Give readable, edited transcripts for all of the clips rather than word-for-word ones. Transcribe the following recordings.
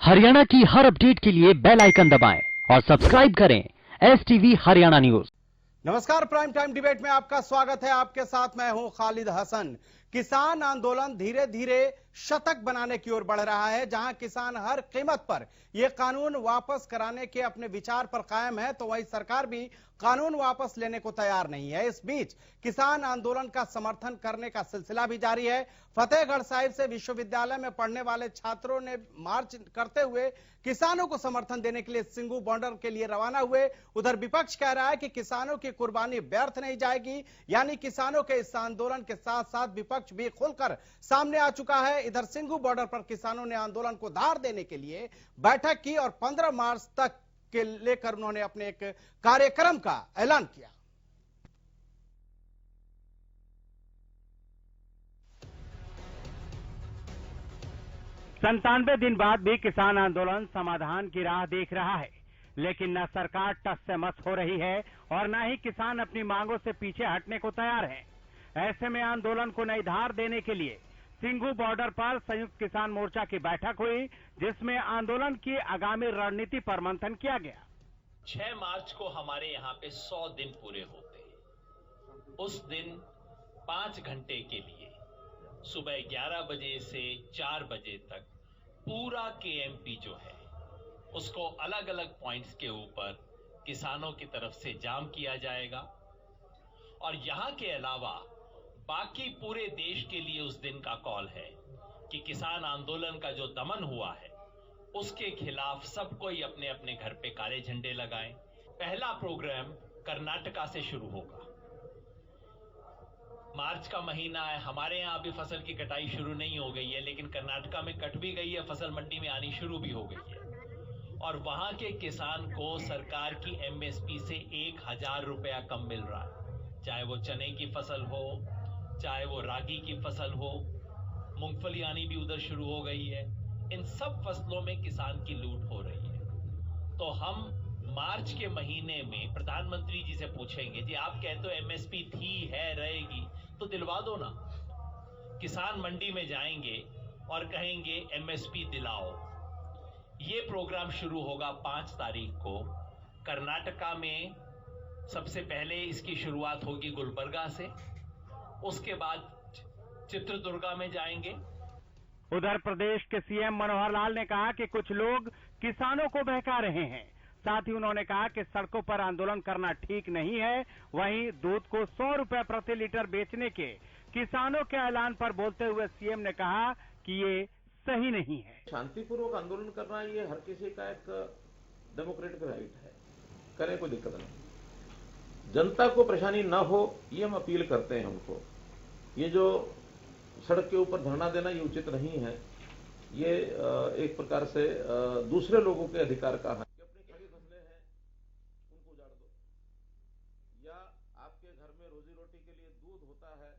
हरियाणा की हर अपडेट के लिए बेल आइकन दबाएं और सब्सक्राइब करें STV हरियाणा न्यूज। नमस्कार, प्राइम टाइम डिबेट में आपका स्वागत है। आपके साथ मैं हूं खालिद हसन। किसान आंदोलन धीरे धीरे शतक बनाने की ओर बढ़ रहा है। जहां किसान हर कीमत पर यह कानून वापस कराने के अपने विचार पर कायम है, तो वहीं सरकार भी कानून वापस लेने को तैयार नहीं है। इस बीच किसान आंदोलन का समर्थन करने का सिलसिला भी जारी है। फतेहगढ़ साहिब से विश्वविद्यालय में पढ़ने वाले छात्रों ने मार्च करते हुए किसानों को समर्थन देने के लिए सिंघू बॉर्डर के लिए रवाना हुए। उधर विपक्ष कह रहा है कि किसानों की कुर्बानी व्यर्थ नहीं जाएगी, यानी किसानों के इस आंदोलन के साथ साथ विपक्ष भी खुलकर सामने आ चुका है। इधर सिंघू बॉर्डर पर किसानों ने आंदोलन को धार देने के लिए बैठक की और 15 मार्च तक के लेकर उन्होंने अपने एक कार्यक्रम का ऐलान किया। संतानवे दिन बाद भी किसान आंदोलन समाधान की राह देख रहा है, लेकिन न सरकार टस से मस हो रही है और न ही किसान अपनी मांगों से पीछे हटने को तैयार हैं। ऐसे में आंदोलन को नई धार देने के लिए सिंघू बॉर्डर पर संयुक्त किसान मोर्चा की बैठक हुई, जिसमें आंदोलन की आगामी रणनीति पर मंथन किया गया। 6 मार्च को हमारे यहाँ पे 100 दिन पूरे होते हैं। उस दिन 5 घंटे के लिए सुबह 11 बजे से 4 बजे तक पूरा KMP जो है उसको अलग अलग पॉइंट्स के ऊपर किसानों की तरफ से जाम किया जाएगा। और यहां के अलावा बाकी पूरे देश के लिए उस दिन का कॉल है कि किसान आंदोलन का जो दमन हुआ है उसके खिलाफ सब कोई अपने अपने घर पे काले झंडे लगाएं। पहला प्रोग्राम कर्नाटका से शुरू होगा। मार्च का महीना है, हमारे यहाँ अभी फसल की कटाई शुरू नहीं हो गई है, लेकिन कर्नाटका में कट भी गई है, फसल मंडी में आनी शुरू भी हो गई है। और वहां के किसान को सरकार की MSP से 1000 रुपया कम मिल रहा है, चाहे वो चने की फसल हो, चाहे वो रागी की फसल हो, मूंगफली आनी भी उधर शुरू हो गई है। इन सब फसलों में किसान की लूट हो रही है। तो हम मार्च के महीने में प्रधानमंत्री जी से पूछेंगे, जी आप कहते हो MSP थी, है, रहेगी, तो दिलवा दो ना। किसान मंडी में जाएंगे और कहेंगे MSP दिलाओ। ये प्रोग्राम शुरू होगा 5 तारीख को। कर्नाटका में सबसे पहले इसकी शुरुआत होगी गुलबर्गा से, उसके बाद चित्रदुर्गा में जाएंगे। उधर प्रदेश के CM मनोहर लाल ने कहा कि कुछ लोग किसानों को बहका रहे हैं। साथ ही उन्होंने कहा कि सड़कों पर आंदोलन करना ठीक नहीं है। वहीं दूध को 100 रुपए प्रति लीटर बेचने के किसानों के ऐलान पर बोलते हुए CM ने कहा कि ये सही नहीं है। शांतिपूर्वक आंदोलन करना ये हर किसी का एक डेमोक्रेटिक राइट है, करे कोई दिक्कत नहीं। जनता को परेशानी न हो ये हम अपील करते हैं उनको। ये जो सड़क के ऊपर धरना देना ये उचित नहीं है। ये एक प्रकार से दूसरे लोगों के अधिकार का है। अपनी खड़ी फसलें हैं उनको उजाड़ दो, या आपके घर में रोजी रोटी के लिए दूध होता है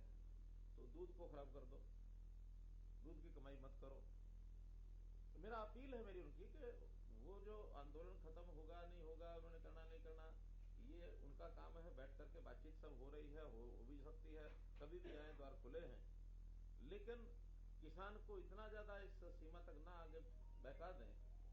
तो दूध को खराब कर दो, दूध की कमाई मत करो। तो मेरा अपील है मेरी उनकी कि वो जो आंदोलन खत्म होगा नहीं होगा, उन्होंने करना नहीं करना, ये उनका काम है। बैठ करके बातचीत सब हो रही है, हो भी सकती है, कभी भी आए, द्वार खुले हैं। लेकिन किसान को इतना ज्यादा इस सीमा तक ना आगे बहका दें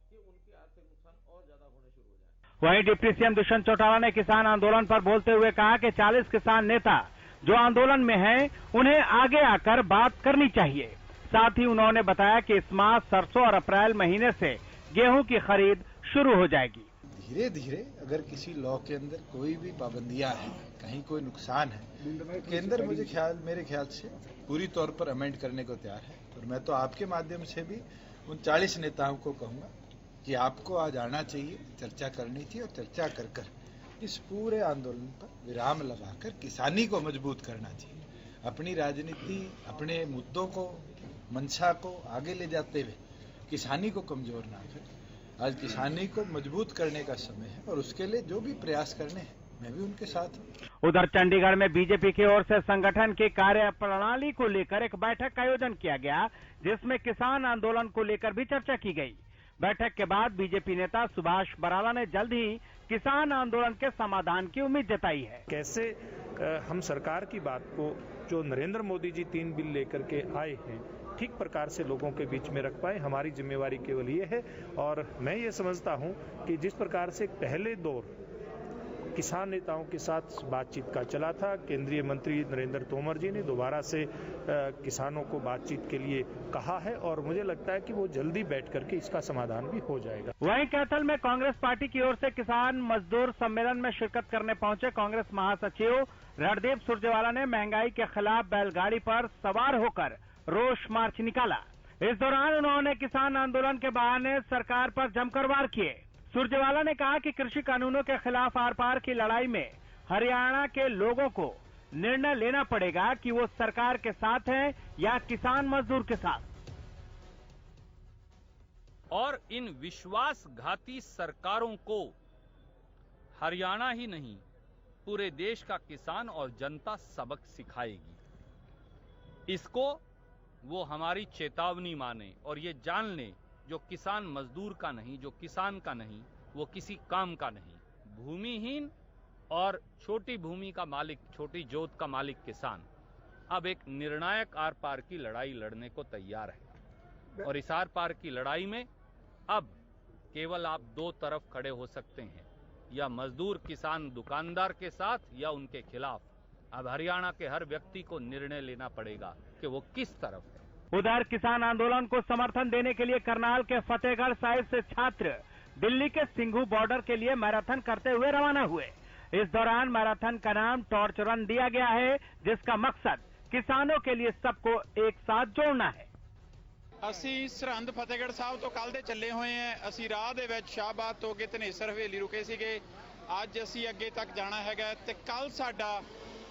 कि उनके आर्थिक नुकसान और ज्यादा होने शुरू हो जाए। वहीं डिप्टी CM दुष्यंत चौटाला ने किसान आंदोलन पर बोलते हुए कहा कि 40 किसान नेता जो आंदोलन में हैं, उन्हें आगे आकर बात करनी चाहिए। साथ ही उन्होंने बताया कि इस माह सरसों और अप्रैल महीने से गेहूं की खरीद शुरू हो जाएगी। धीरे धीरे अगर किसी लॉ के अंदर कोई भी पाबंदियां हैं, कहीं कोई नुकसान है, केंद्र मेरे ख्याल से पूरी तौर पर अमेंड करने को तैयार है। और मैं तो आपके माध्यम से भी उन 40 नेताओं को कहूंगा कि आपको आज आना चाहिए, चर्चा करनी चाहिए और चर्चा कर कर इस पूरे आंदोलन पर विराम लगाकर किसानी को मजबूत करना चाहिए। अपनी राजनीति, अपने मुद्दों को, मंशा को आगे ले जाते हुए किसानी को कमजोर ना करें। आज किसानी को मजबूत करने का समय है और उसके लिए जो भी प्रयास करने हैं मैं भी उनके साथ हूं। उधर चंडीगढ़ में बीजेपी की ओर से संगठन की कार्य प्रणाली को लेकर एक बैठक का आयोजन किया गया, जिसमें किसान आंदोलन को लेकर भी चर्चा की गई। बैठक के बाद बीजेपी नेता सुभाष बराला ने जल्द ही किसान आंदोलन के समाधान की उम्मीद जताई है। कैसे हम सरकार की बात को, जो नरेंद्र मोदी जी 3 बिल लेकर के आए हैं, ठीक प्रकार से लोगों के बीच में रख पाए। हमारी जिम्मेवारी केवल ये है और मैं ये समझता हूं कि जिस प्रकार से पहले दौर किसान नेताओं के साथ बातचीत का चला था, केंद्रीय मंत्री नरेंद्र तोमर जी ने दोबारा से किसानों को बातचीत के लिए कहा है और मुझे लगता है कि वो जल्दी बैठ करके इसका समाधान भी हो जाएगा। वहीं कैथल में कांग्रेस पार्टी की ओर से किसान मजदूर सम्मेलन में शिरकत करने पहुंचे कांग्रेस महासचिव रणदीप सुरजेवाला ने महंगाई के खिलाफ बैलगाड़ी पर सवार होकर रोष मार्च निकाला। इस दौरान उन्होंने किसान आंदोलन के बहाने सरकार पर जमकर वार किए। सुरजेवाला ने कहा कि कृषि कानूनों के खिलाफ आर पार की लड़ाई में हरियाणा के लोगों को निर्णय लेना पड़ेगा कि वो सरकार के साथ हैं या किसान मजदूर के साथ। और इन विश्वासघाती सरकारों को हरियाणा ही नहीं पूरे देश का किसान और जनता सबक सिखाएगी। इसको वो हमारी चेतावनी माने और ये जान लें, जो किसान मजदूर का नहीं, जो किसान का नहीं, वो किसी काम का नहीं। भूमिहीन और छोटी भूमि का मालिक, छोटी जोत का मालिक किसान अब एक निर्णायक आर पार की लड़ाई लड़ने को तैयार है और इस आर पार की लड़ाई में अब केवल आप दो तरफ खड़े हो सकते हैं, या मजदूर किसान दुकानदार के साथ या उनके खिलाफ। अब हरियाणा के हर व्यक्ति को निर्णय लेना पड़ेगा कि वो किस तरफ है। उधर किसान आंदोलन को समर्थन देने के लिए करनाल के फतेहगढ़ साहिब से छात्र दिल्ली के सिंघू बॉर्डर के लिए मैराथन करते हुए रवाना हुए। इस दौरान मैराथन का नाम टॉर्च रन दिया गया है, जिसका मकसद किसानों के लिए सबको एक साथ जोड़ना है। ਅਸੀਂ ਸਰਹੰਦ ਫਤਿਹਗੜ੍ਹ ਸਾਹਿਬ ਤੋਂ ਕੱਲ ਦੇ ਚੱਲੇ ਹੋਏ ਆਂ। ਅਸੀਂ ਰਾਹ ਦੇ ਵਿੱਚ ਸ਼ਾਹਬਾਦ ਤੋਂ ਅੱਗੇ ਧਨੇਸਰ ਹਵੇਲੀ ਰੁਕੇ ਸੀਗੇ। ਅੱਜ ਅਸੀਂ ਅੱਗੇ ਤੱਕ ਜਾਣਾ ਹੈਗਾ ਤੇ ਕੱਲ ਸਾਡਾ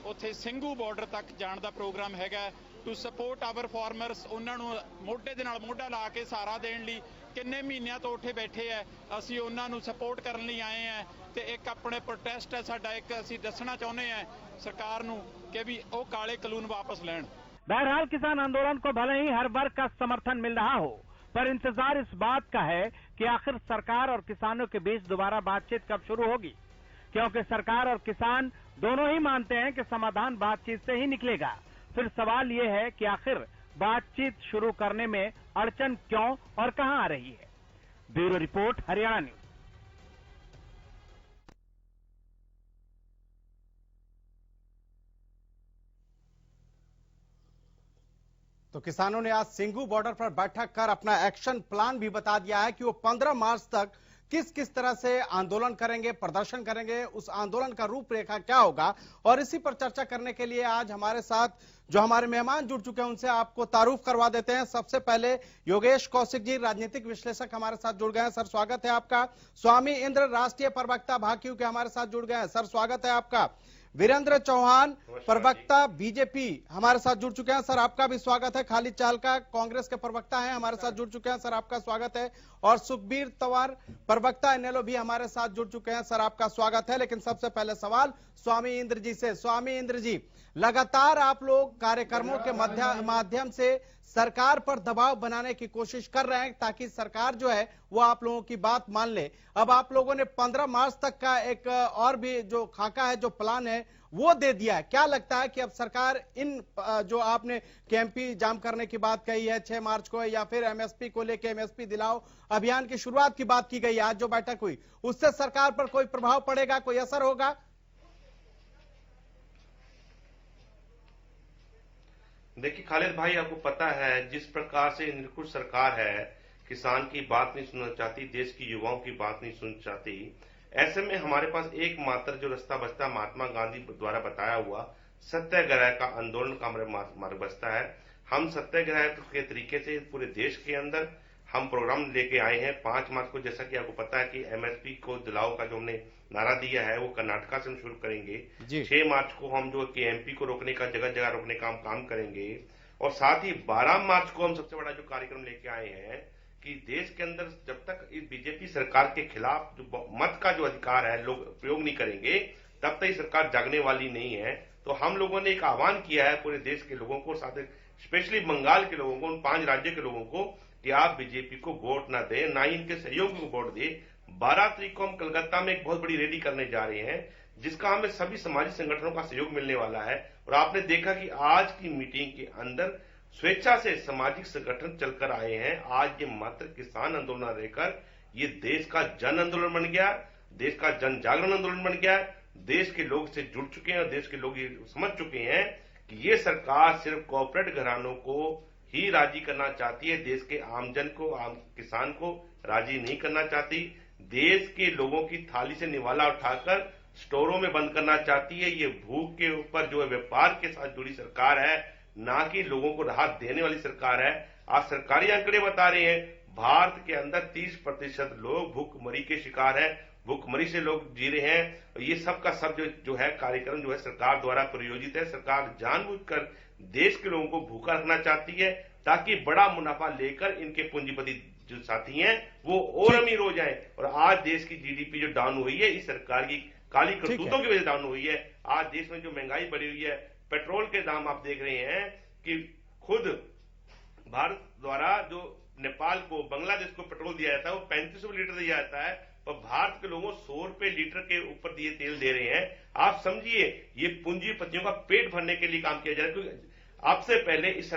ਉੱਥੇ ਸਿੰਘੂ ਬਾਰਡਰ ਤੱਕ ਜਾਣ ਦਾ ਪ੍ਰੋਗਰਾਮ ਹੈਗਾ ਟੂ ਸਪੋਰਟ ਆਵਰ ਫਾਰਮਰਸ। ਉਹਨਾਂ ਨੂੰ ਮੋਢੇ ਦੇ ਨਾਲ ਮੋਢਾ ਲਾ ਕੇ ਸਹਾਰਾ ਦੇਣ ਲਈ ਕਿੰਨੇ ਮਹੀਨਿਆਂ ਤੋਂ ਉੱਥੇ ਬੈਠੇ ਆ, ਅਸੀਂ ਉਹਨਾਂ ਨੂੰ ਸਪੋਰਟ ਕਰਨ ਲਈ ਆਏ ਆ ਤੇ ਇੱਕ ਆਪਣੇ ਪ੍ਰੋਟੈਸਟ ਹੈ ਸਾਡਾ, ਇੱਕ ਅਸੀਂ ਦੱਸਣਾ ਚਾਹੁੰਦੇ ਆ ਸਰਕਾਰ ਨੂੰ ਕਿ ਵੀ ਉਹ ਕਾਲੇ ਕਾਨੂੰਨ वापस ਲੈਣ। बहरहाल किसान आंदोलन को भले ही हर वर्ग का समर्थन मिल रहा हो, पर इंतजार इस बात का है कि आखिर सरकार और किसानों के बीच दोबारा बातचीत कब शुरू होगी, क्योंकि सरकार और किसान दोनों ही मानते हैं कि समाधान बातचीत से ही निकलेगा। फिर सवाल ये है कि आखिर बातचीत शुरू करने में अड़चन क्यों और कहां आ रही है। Bureau report, Haryana news. तो किसानों ने आज सिंघू बॉर्डर पर बैठक कर अपना एक्शन प्लान भी बता दिया है कि वो 15 मार्च तक किस किस तरह से आंदोलन करेंगे, प्रदर्शन करेंगे, उस आंदोलन का रूपरेखा क्या होगा। और इसी पर चर्चा करने के लिए आज हमारे साथ जो हमारे मेहमान जुड़ चुके हैं उनसे आपको तारुफ करवा देते हैं। सबसे पहले योगेश कौशिक जी, राजनीतिक विश्लेषक, हमारे साथ जुड़ गए हैं। सर स्वागत है आपका। स्वामी इंद्र, राष्ट्रीय प्रवक्ता भाकियू के, हमारे साथ जुड़ गए हैं। सर स्वागत है आपका। वीरेंद्र चौहान, प्रवक्ता बीजेपी, हमारे साथ जुड़ चुके हैं। सर आपका भी स्वागत है। खालिद चाहलका, कांग्रेस के प्रवक्ता हैं, हमारे साथ जुड़ चुके हैं। सर आपका स्वागत है। और सुखबीर तंवर, प्रवक्ता इनेलो, भी हमारे साथ जुड़ चुके हैं। सर आपका स्वागत है। लेकिन सबसे पहले सवाल स्वामी इंद्र जी से। स्वामी इंद्र जी, लगातार आप लोग कार्यक्रमों के माध्यम से सरकार पर दबाव बनाने की कोशिश कर रहे हैं ताकि सरकार जो है वो आप लोगों की बात मान ले। अब आप लोगों ने 15 मार्च तक का एक और भी जो खाका है, जो प्लान है, वो दे दिया है। क्या लगता है कि अब सरकार इन जो आपने केएमपी जाम करने की बात कही है 6 मार्च को, या फिर एमएसपी को लेकर एमएसपी दिलाओ अभियान की शुरुआत की बात की गई है, आज जो बैठक हुई, उससे सरकार पर कोई प्रभाव पड़ेगा, कोई असर होगा? देखिए खालिद भाई, आपको पता है जिस प्रकार से निरंकुश सरकार है, किसान की बात नहीं सुनना चाहती, देश की युवाओं की बात नहीं सुनना चाहती। ऐसे में हमारे पास एकमात्र जो रास्ता बचता, महात्मा गांधी द्वारा बताया हुआ सत्याग्रह का आंदोलन का हमारे बचता है। हम सत्याग्रह के तरीके से पूरे देश के अंदर हम प्रोग्राम लेके आए हैं। 5 मार्च को, जैसा कि आपको पता है कि एमएसपी को दिलाओ का जो हमने नारा दिया है वो कर्नाटका से हम शुरू करेंगे। 6 मार्च को हम जो केएमपी को रोकने का, जगह जगह रोकने का हम काम करेंगे। और साथ ही 12 मार्च को हम सबसे बड़ा जो कार्यक्रम लेके आए हैं कि देश के अंदर जब तक इस बीजेपी सरकार के खिलाफ जो मत का जो अधिकार है लोग प्रयोग नहीं करेंगे, तब तक सरकार जागने वाली नहीं है। तो हम लोगों ने एक आह्वान किया है पूरे देश के लोगों को, साथ स्पेशली बंगाल के लोगों को, उन 5 राज्यों के लोगों को, कि आप बीजेपी को वोट ना दें, ना ही इनके सहयोगी को वोट दें। 12 तारीख को हम कलकत्ता में एक बहुत बड़ी रैली करने जा रहे हैं, जिसका हमें सभी सामाजिक संगठनों का सहयोग मिलने वाला है। और आपने देखा कि आज की मीटिंग के अंदर स्वेच्छा से सामाजिक संगठन चलकर आए हैं। आज ये मात्र किसान आंदोलन रहकर ये देश का जन आंदोलन बन गया, देश का जन जागरण आंदोलन बन गया। देश के लोग से जुड़ चुके हैं और देश के लोग ये समझ चुके हैं कि ये सरकार सिर्फ कॉर्पोरेट घरानों को ही राजी करना चाहती है, देश के आमजन को, आम किसान को राजी नहीं करना चाहती। देश के लोगों की थाली से निवाला उठाकर स्टोरों में बंद करना चाहती है। ये भूख के ऊपर जो है व्यापार के साथ जुड़ी सरकार है, ना कि लोगों को राहत देने वाली सरकार है। आज सरकारी आंकड़े बता रहे हैं भारत के अंदर 30% लोग भूखमरी के शिकार हैं, भूखमरी से लोग जी रहे हैं। ये सब का सब जो है कार्यक्रम जो है सरकार द्वारा प्रायोजित है। सरकार जानबूझकर देश के लोगों को भूखा रखना चाहती है ताकि बड़ा मुनाफा लेकर इनके पूंजीपति जो साथी हैं वो और अमीर हो जाएं। और आज देश की जीडीपी जो डाउन हुई है इस सरकार की काली करतूतों की वजह से डाउन हुई है। आज देश में जो महंगाई बढ़ी हुई है, पेट्रोल के दाम आप देख रहे हैं कि खुद भारत द्वारा जो नेपाल को, बांग्लादेश को पेट्रोल दिया जाता है वो 35 रुपए लीटर दिया जाता है, और भारत के लोगों 100 रुपए लीटर के ऊपर दिए तेल दे रहे हैं। आप समझिए ये पूंजीपतियों का पेट भरने के लिए काम किया जा रहा है। क्योंकि आपसे पहले इस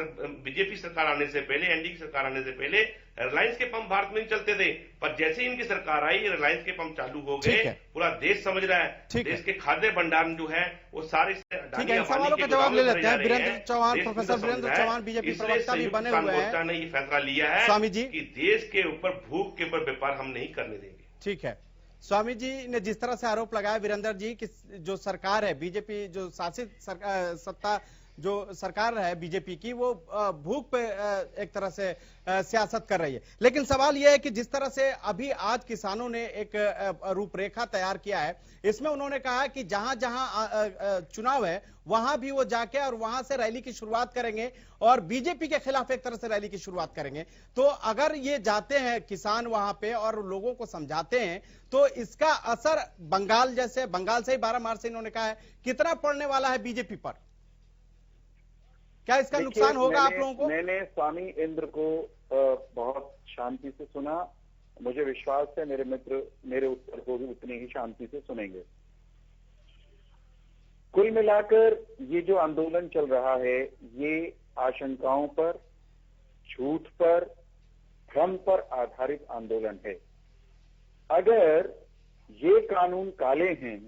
बीजेपी सरकार आने से पहले, एनडीए की सरकार आने से पहले रिलायंस के पंप भारत में नहीं चलते थे, पर जैसे ही इनकी सरकार आई रिलायंस के पंप चालू हो गए। पूरा देश समझ रहा है देश के खाद्य भंडार जो है वो सारे ठीक है। सवालों का जवाब ले लेते हैं वीरेंद्र चौहान, प्रोफेसर वीरेंद्र चौहान बीजेपी प्रवक्ता भी बने हुए हैं। ने ये फैसला लिया है स्वामी जी कि देश के ऊपर भूख के ऊपर व्यापार हम नहीं करने देंगे। ठीक है। स्वामी जी ने जिस तरह से आरोप लगाया वीरेंद्र जी कि जो सरकार है बीजेपी, जो शासित सत्ता जो सरकार है बीजेपी की, वो भूख पे एक तरह से सियासत कर रही है। लेकिन सवाल यह है कि जिस तरह से अभी आज किसानों ने एक रूपरेखा तैयार किया है, इसमें उन्होंने कहा कि जहां जहां चुनाव है वहां भी वो जाके और वहां से रैली की शुरुआत करेंगे और बीजेपी के खिलाफ एक तरह से रैली की शुरुआत करेंगे। तो अगर ये जाते हैं किसान वहां पे और लोगों को समझाते हैं तो इसका असर बंगाल से ही 12 मार्च से इन्होंने कहा है कितना पड़ने वाला है बीजेपी पर? क्या इसका नुकसान होगा आप लोगों को? मैंने स्वामी इंद्र को बहुत शांति से सुना। मुझे विश्वास है मेरे मित्र मेरे उत्तर को भी उतनी ही शांति से सुनेंगे। कुल मिलाकर ये जो आंदोलन चल रहा है ये आशंकाओं पर, झूठ पर, भ्रम पर आधारित आंदोलन है। अगर ये कानून काले हैं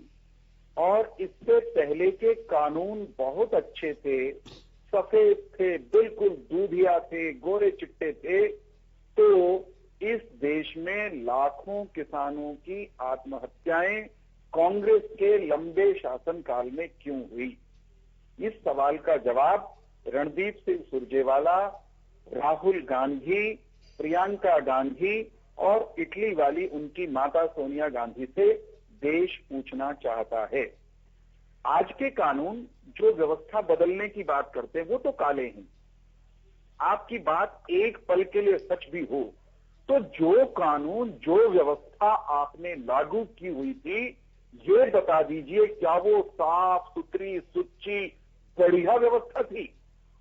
और इससे पहले के कानून बहुत अच्छे थे, सफेद थे, बिल्कुल दूधिया थे, गोरे चिट्टे थे, तो इस देश में लाखों किसानों की आत्महत्याएं कांग्रेस के लंबे शासनकाल में क्यों हुई? इस सवाल का जवाब रणदीप सिंह सुरजेवाला, राहुल गांधी, प्रियंका गांधी और इटली वाली उनकी माता सोनिया गांधी से देश पूछना चाहता है। आज के कानून जो व्यवस्था बदलने की बात करते हैं वो तो काले हैं। आपकी बात एक पल के लिए सच भी हो तो जो कानून, जो व्यवस्था आपने लागू की हुई थी, ये बता दीजिए क्या वो साफ सुथरी, सुच्ची, बढ़िया व्यवस्था थी?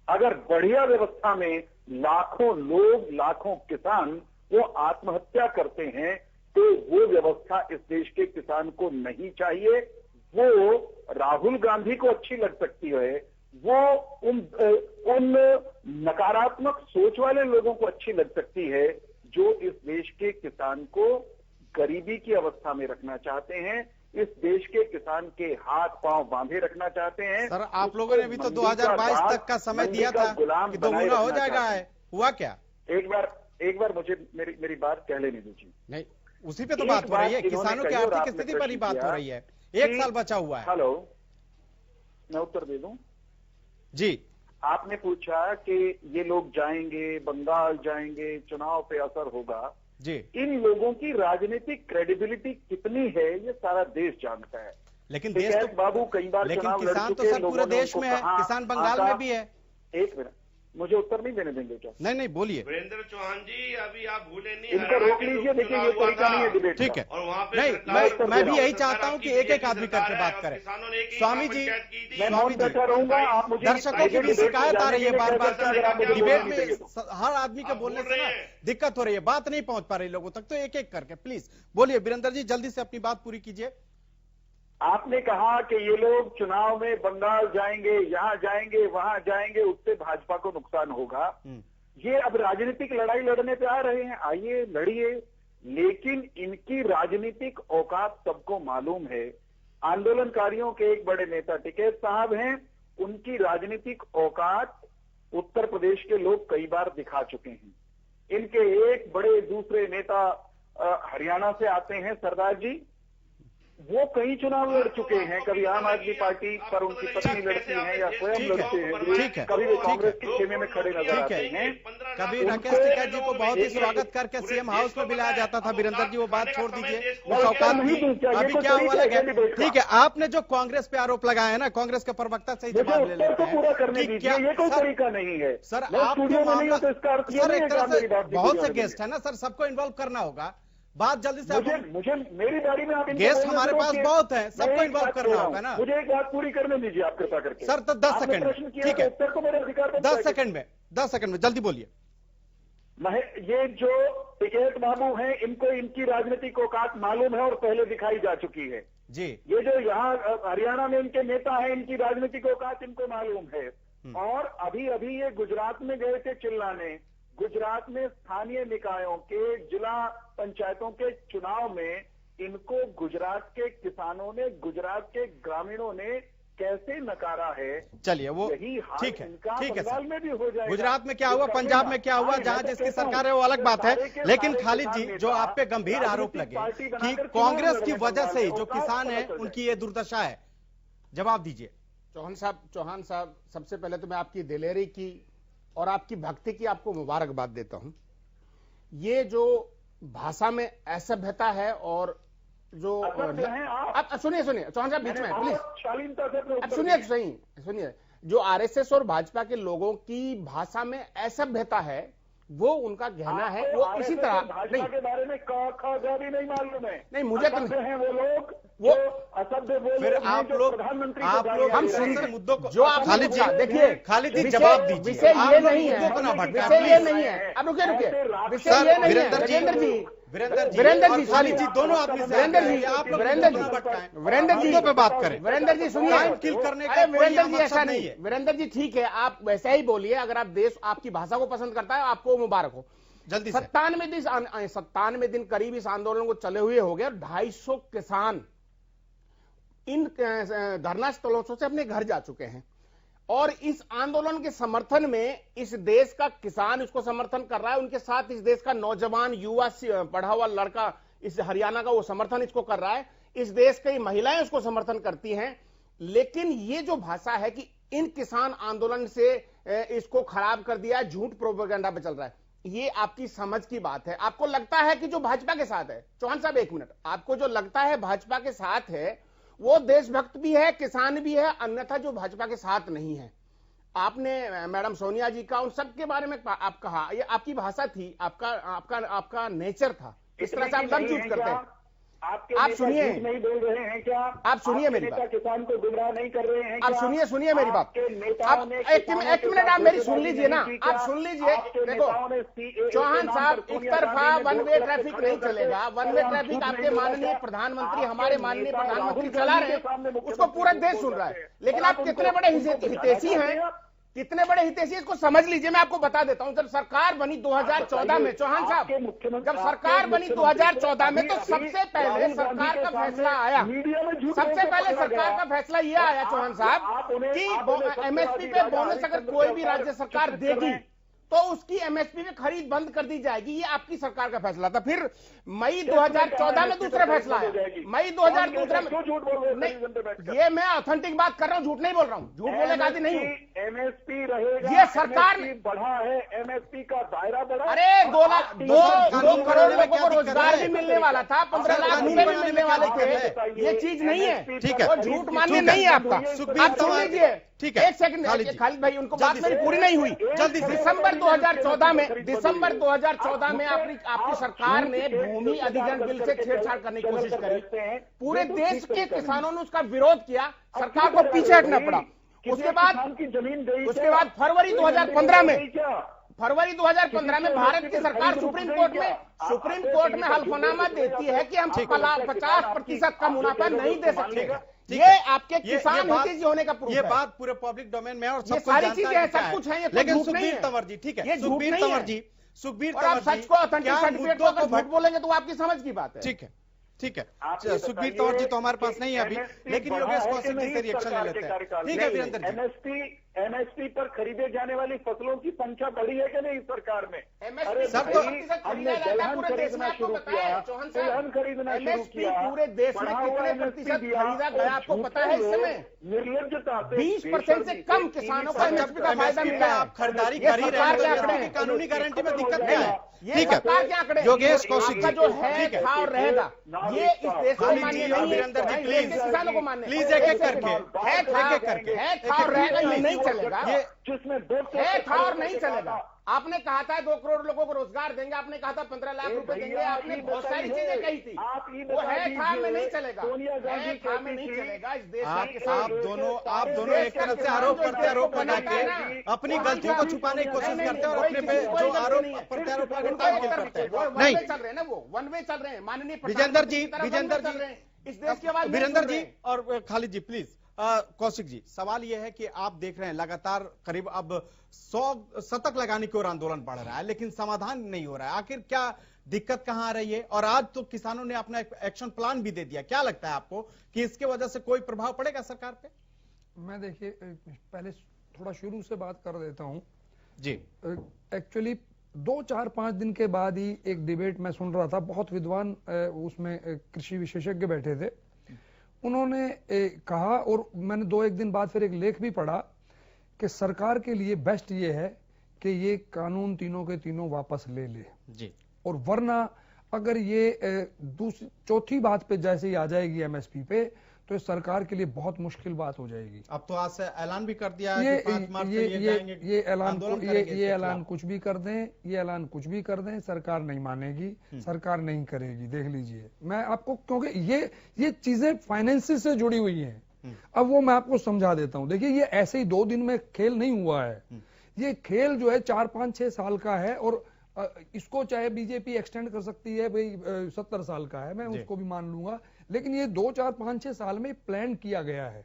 अगर बढ़िया व्यवस्था में लाखों लोग, लाखों किसान वो आत्महत्या करते हैं तो वो व्यवस्था इस देश के किसान को नहीं चाहिए। वो राहुल गांधी को अच्छी लग सकती है, वो उन नकारात्मक सोच वाले लोगों को अच्छी लग सकती है जो इस देश के किसान को गरीबी की अवस्था में रखना चाहते हैं, इस देश के किसान के हाथ पांव बांधे रखना चाहते हैं। सर आप लोगों ने भी तो 2022 तक का समय दिया था कि दोगुना हो जाएगा, है हुआ क्या? एक बार मुझे मेरी बात कह लेने दीजिए। नहीं, उसी पे तो बात हो रही है, किसानों की आर्थिक स्थिति पर ही बात हो रही है। 1 साल बचा हुआ है। हेलो, मैं उत्तर दे दूं जी। आपने पूछा कि ये लोग जाएंगे, बंगाल जाएंगे, चुनाव पे असर होगा जी। इन लोगों की राजनीतिक क्रेडिबिलिटी कितनी है ये सारा देश जानता है। लेकिन देश तो बाबू कई बार लेकिन किसान तो सर पूरे देश में है, किसान बंगाल में भी है। एक मिनट, मुझे उत्तर नहीं देने देंगे क्या? नहीं बोलिए। वीरेंद्र चौहान जी अभी आप भूले नहीं, इनको रोक लीजिए। देखिए ये तरीका नहीं है डिबेट। ठीक है, और वहाँ पे नहीं मैं भी यही चाहता हूँ कि एक एक आदमी करके बात करें। स्वामी जी, रहूंगा, दर्शकों की भी शिकायत आ रही है बार बार डिबेट में हर आदमी के बोलने से दिक्कत हो रही है, बात नहीं पहुंच पा रही लोगों तक। तो एक एक करके प्लीज बोलिए वीरेंद्र जी, जल्दी से अपनी बात पूरी कीजिए। आपने कहा कि ये लोग चुनाव में बंगाल जाएंगे, यहां जाएंगे, वहां जाएंगे, उससे भाजपा को नुकसान होगा। ये अब राजनीतिक लड़ाई लड़ने पे आ रहे हैं, आइए लड़िए, लेकिन इनकी राजनीतिक औकात सबको मालूम है। आंदोलनकारियों के एक बड़े नेता टिकैत साहब हैं, उनकी राजनीतिक औकात उत्तर प्रदेश के लोग कई बार दिखा चुके हैं। इनके एक बड़े दूसरे नेता हरियाणा से आते हैं, सरदार जी, वो कई चुनाव लड़ चुके हैं। कभी आम आदमी पार्टी पर उनकी पत्नी लड़ती है या स्वयं लड़ते हैं, कभी वे कांग्रेस के खेमे में खड़े नजर आते हैं। कभी राकेश टिकैत जी को बहुत ही स्वागत करके सीएम हाउस में बुलाया जाता था। वीरेंद्र जी वो बात छोड़ दीजिए, वो औकात नहीं। अभी क्या हुआ लगे, ठीक है, आपने जो कांग्रेस पे आरोप लगाया है ना, कांग्रेस के प्रवक्ता से ही जवाब ले लेते हैं। पूरा करने दीजिए, ये कोई तरीका नहीं है सर। आप स्टूडियो में नहीं हो तो इसका अर्थ ये नहीं है कि आप मेरी बात बहुत से गेस्ट है ना सर, सबको इन्वॉल्व करना होगा। बात जल्दी से मुझे मेरी बारी में आप गेस्ट हमारे पास बहुत है, सबको इन्वॉल्व करना होगा ना। मुझे एक बात पूरी करने दीजिए आप कृपा करके। सर तो 10 सेकंड में, ठीक है, उत्तर तो मेरे अधिकार 10 सेकंड में जल्दी बोलिए। ये जो टिकैत बाबू हैं, इनको इनकी राजनीतिक औकात मालूम है और पहले दिखाई जा चुकी है जी। ये जो यहाँ हरियाणा में इनके नेता हैं, इनकी राजनीतिक औकात इनको मालूम है। और अभी अभी ये गुजरात में गए थे चिल्लाने। गुजरात में स्थानीय निकायों के, जिला पंचायतों के चुनाव में इनको गुजरात के किसानों ने, गुजरात के ग्रामीणों ने कैसे नकारा है। चलिए वो ठीक है, ठीक है सर। में भी हो जाएगा। गुजरात में क्या हुआ, पंजाब में क्या हुआ, जहां जिसकी सरकार है वो अलग बात है। लेकिन खालिद जी, जो आप पे गंभीर आरोप लगे कि कांग्रेस की वजह से जो किसान है उनकी ये दुर्दशा है, जवाब दीजिए। चौहान साहब, सबसे पहले तो मैं आपकी दिलेरी की और आपकी भक्ति की आपको मुबारकबाद देता हूं। ये जो भाषा में असभ्यता है और जो आप सुनिए चौहान साहब बीच में प्लीज, अब सुनिए, जो आरएसएस और भाजपा के लोगों की भाषा में असभ्यता है वो उनका कहना है। वो इसी तरह भाजपा के बारे में भी नहीं मालूम है। नहीं, मुझे तो हैं वो लोग वो असभ्य बोल फिर आप लोग हम सुनते मुद्दों को जो आप खालिद जी देखिए, खालिद जी जवाब दीजिए। विषय ये नहीं है, विषय ये नहीं है। अब रुकिए, विषय ये नहीं है। वीरेंद्र जी खालिद जी दोनों आदमी वीरेंद्र पे बात करें। वीरेंद्र जी सुनिए, किल करने का वीरेंद्र जी ऐसा नहीं है। वीरेंद्र जी ठीक है, आप वैसा ही बोलिए। अगर आप देश आपकी भाषा को पसंद करता है, आपको मुबारक हो। जल्दी 97 दिन करीब इस आंदोलन को चले हुए हो गए। 250 किसान इन धरना स्थलों से अपने घर जा चुके हैं और इस आंदोलन के समर्थन में इस देश का किसान इसको समर्थन कर रहा है। उनके साथ इस देश का नौजवान, युवा, पढ़ा हुआ लड़का, इस हरियाणा का वो समर्थन इसको कर रहा है। इस देश की महिलाएं उसको समर्थन करती हैं। लेकिन ये जो भाषा है कि इन किसान आंदोलन से इसको खराब कर दिया, झूठ प्रोपेगेंडा पे चल रहा है, ये आपकी समझ की बात है। आपको लगता है कि जो भाजपा के साथ है, चौहान साहब एक मिनट, आपको जो लगता है भाजपा के साथ है वो देशभक्त भी है, किसान भी है, अन्यथा जो भाजपा के साथ नहीं है। आपने मैडम सोनिया जी का, उन सब के बारे में आप कहा, ये आपकी भाषा थी, आपका नेचर था। इस तरह से आप सब झूठ करते हैं। आप सुनिए, नहीं बोल रहे हैं क्या? आप सुनिए मेरी बात। किसान को गुमराह नहीं कर रहे हैं? आप सुनिए मेरी बात। आप एक मिनट आप मेरी सुन लीजिए ना, आप सुन लीजिए। देखो चौहान साहब, एक तरफा वन वे ट्रैफिक नहीं चलेगा। वन वे ट्रैफिक आपके माननीय प्रधानमंत्री, हमारे माननीय प्रधानमंत्री चला रहे हैं, उसको पूरा देश सुन रहा है। लेकिन आप कितने बड़े हितैषी हैं, कितने बड़े हितैषी, इसको समझ लीजिए। मैं आपको बता देता हूं, जब सरकार बनी 2014 में, चौहान साहब, जब सरकार बनी 2014 में, तो सबसे पहले सरकार का फैसला आया, सबसे पहले सरकार का फैसला यह आया चौहान साहब कि एमएसपी पे बोनस अगर कोई भी राज्य सरकार देगी तो उसकी एमएसपी में खरीद बंद कर दी जाएगी। ये आपकी सरकार का फैसला था। फिर मई 2014 में दूसरा फैसला आया, मई 2014 में। नहीं, ये मैं ऑथेंटिक बात कर रहा हूँ, झूठ नहीं बोल रहा हूँ, झूठ बोलने का आदि नहीं हूँ। एमएसपी रहेगा, ये सरकार ने बढ़ा है, एमएसपी का दायरा बढ़ा। अरे 2 करोड़ लोगों को रोजगार भी मिलने वाला था, 15 लाख रुपए भी मिलने वाले थे। ये चीज नहीं है, ठीक है, और झूठ मानने नहीं है आपका। आप सुन लीजिए, ठीक है, एक सेकंड खालिद भाई, उनको बात मेरी पूरी नहीं हुई। जल्दी दिसंबर 2014 में आपकी सरकार ने भूमि अधिग्रहण बिल से छेड़छाड़ करने की कोशिश करी। पूरे देश के किसानों ने उसका विरोध किया, सरकार को पीछे हटना पड़ा। उसके बाद फरवरी 2015 फरवरी 2015 में भारत की सरकार सुप्रीम कोर्ट में हल्फनामा देती है कि हम 50% का मुनाफा नहीं दे सकते। ये आपके किसान नीति होने का प्रूफ है। ये बात पूरे पब्लिक डोमेन में और ये सारी चीजें हैं, सब कुछ है। लेकिन सुखबीर तंवर जी, ठीक है, सुखबीर तंवर जी, आप सच को ऑथेंटिक सर्टिफिकेट को झूठ बोलेंगे तो आपकी समझ की बात है। ठीक है, ठीक है, सुखबीर तंवर जी तो हमारे पास नहीं है अभी, लेकिन योगेश कौशिक जी से रिएक्शन ले लेते हैं। ठीक है वीरेंद्र जी, एमएसपी पर खरीदे जाने वाली फसलों की संख्या बढ़ी है कि नहीं इस सरकार में? सब तो हमने दलहन खरीदना शुरू किया, तिलहन खरीदना शुरू किया, पूरे देश में कितने प्रतिशत खरीदा गया आपको पता है? इस समय निर्लज्जता 20% से कम किसानों को एमएसपी का फायदा मिला है। आप खरीदारी कर ही रहे हैं, कानूनी गारंटी में दिक्कत क्या है? ठीक है, योगेश कौशिक का जो है था और रहेगा, ये इस देश को मान्य नहीं है। वीरेंद्र जी प्लीज किसानों को मान्य, प्लीज एक एक करके है था और रहेगा, ये नहीं चलेगा। ये जिसमें 200 है था और नहीं चलेगा। आपने कहा था 2 करोड़ लोगों को रोजगार देंगे, आपने कहा था 15 लाख रुपए देंगे, आपने बहुत सारी चीजें कही थी। वो है था में नहीं चलेगा, है था में नहीं चलेगा। इस देश आप दोनों एक तरफ से आरोप प्रत्यारोप लगा के अपनी गलतियों को छुपाने की कोशिश करते हैं और अपने पे जो आरोप प्रत्यारोप लगा करते हैं। नहीं चल रहे हैं ना, वो वन वे चल रहे हैं। माननीय विजेंद्र जी इस देश के बाद वीरेंद्र जी और खालिद जी प्लीज। कौशिक जी, सवाल यह है कि आप देख रहे हैं लगातार करीब अब 100 शतक लगाने की ओर आंदोलन बढ़ रहा है, लेकिन समाधान नहीं हो रहा है। आखिर क्या दिक्कत कहां आ रही है? और आज तो किसानों ने अपना एक्शन प्लान भी दे दिया। क्या लगता है आपको कि इसके वजह से कोई प्रभाव पड़ेगा सरकार पे? मैं देखिए पहले थोड़ा शुरू से बात कर देता हूं जी। एक्चुअली 2-4-5 दिन के बाद ही एक डिबेट मैं सुन रहा था, बहुत विद्वान उसमें कृषि विशेषज्ञ बैठे थे। उन्होंने कहा, और मैंने 2-1 दिन बाद फिर एक लेख भी पढ़ा कि सरकार के लिए बेस्ट ये है कि ये कानून तीनों के तीनों वापस ले ले जी, और वरना अगर ये चौथी बात पे जैसे ही आ जाएगी एमएसपी पे, तो सरकार के लिए बहुत मुश्किल बात हो जाएगी। अब तो आज से ऐलान भी कर दिया है कि 5 मार्च ये ऐलान कुछ भी कर दें, ये ऐलान कुछ भी कर दें, सरकार नहीं मानेगी, सरकार नहीं करेगी। देख लीजिए, मैं आपको, क्योंकि ये चीजें फाइनेंस से जुड़ी हुई हैं। अब वो मैं आपको समझा देता हूं। देखिए, ये ऐसे ही 2 दिन में खेल नहीं हुआ है। ये खेल जो है 4-5-6 साल का है, और इसको चाहे बीजेपी एक्सटेंड कर सकती है, भाई 70 साल का है, मैं उसको भी मान लूंगा, लेकिन ये 2-4-5-6 साल में प्लान किया गया है।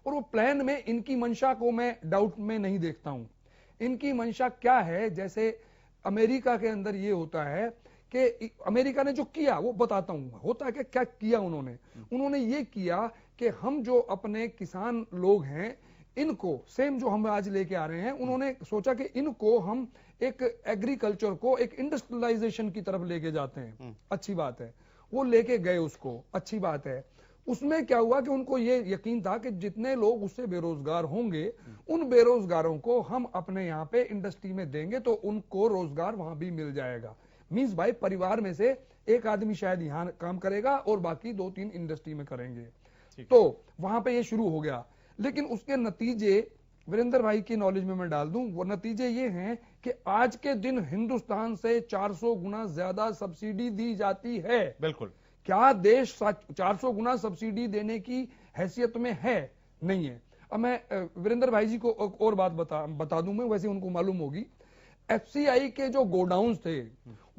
और वो प्लान में इनकी मंशा को मैं डाउट में नहीं देखता हूं। इनकी मंशा क्या है? जैसे अमेरिका के अंदर ये होता है कि अमेरिका ने जो किया वो बताता हूं, होता है कि क्या किया उन्होंने ये किया कि हम जो अपने किसान लोग हैं, इनको सेम जो हम आज लेके आ रहे हैं, उन्होंने सोचा कि इनको हम एक एग्रीकल्चर को एक इंडस्ट्रियलाइजेशन की तरफ लेके जाते हैं। अच्छी बात है, वो लेके गए उसको, अच्छी बात है। उसमें क्या हुआ कि उनको ये यकीन था कि जितने लोग उससे बेरोजगार होंगे, उन बेरोजगारों को हम अपने यहाँ पे इंडस्ट्री में देंगे तो उनको रोजगार वहां भी मिल जाएगा। मींस भाई परिवार में से एक आदमी शायद यहाँ काम करेगा और बाकी 2-3 इंडस्ट्री में करेंगे। तो वहां पे ये शुरू हो गया। लेकिन उसके नतीजे वीरेंद्र भाई की नॉलेज में मैं डाल दूं, वो नतीजे ये हैं कि आज के दिन हिंदुस्तान से 400 गुना ज्यादा सब्सिडी दी जाती है। बिल्कुल। क्या देश 400 गुना सब्सिडी देने की हैसियत में है? नहीं है। अब मैं वीरेंद्र भाई जी को और बात बता दूं, मैं वैसे उनको मालूम होगी। एफसीआई के जो गोडाउन थे,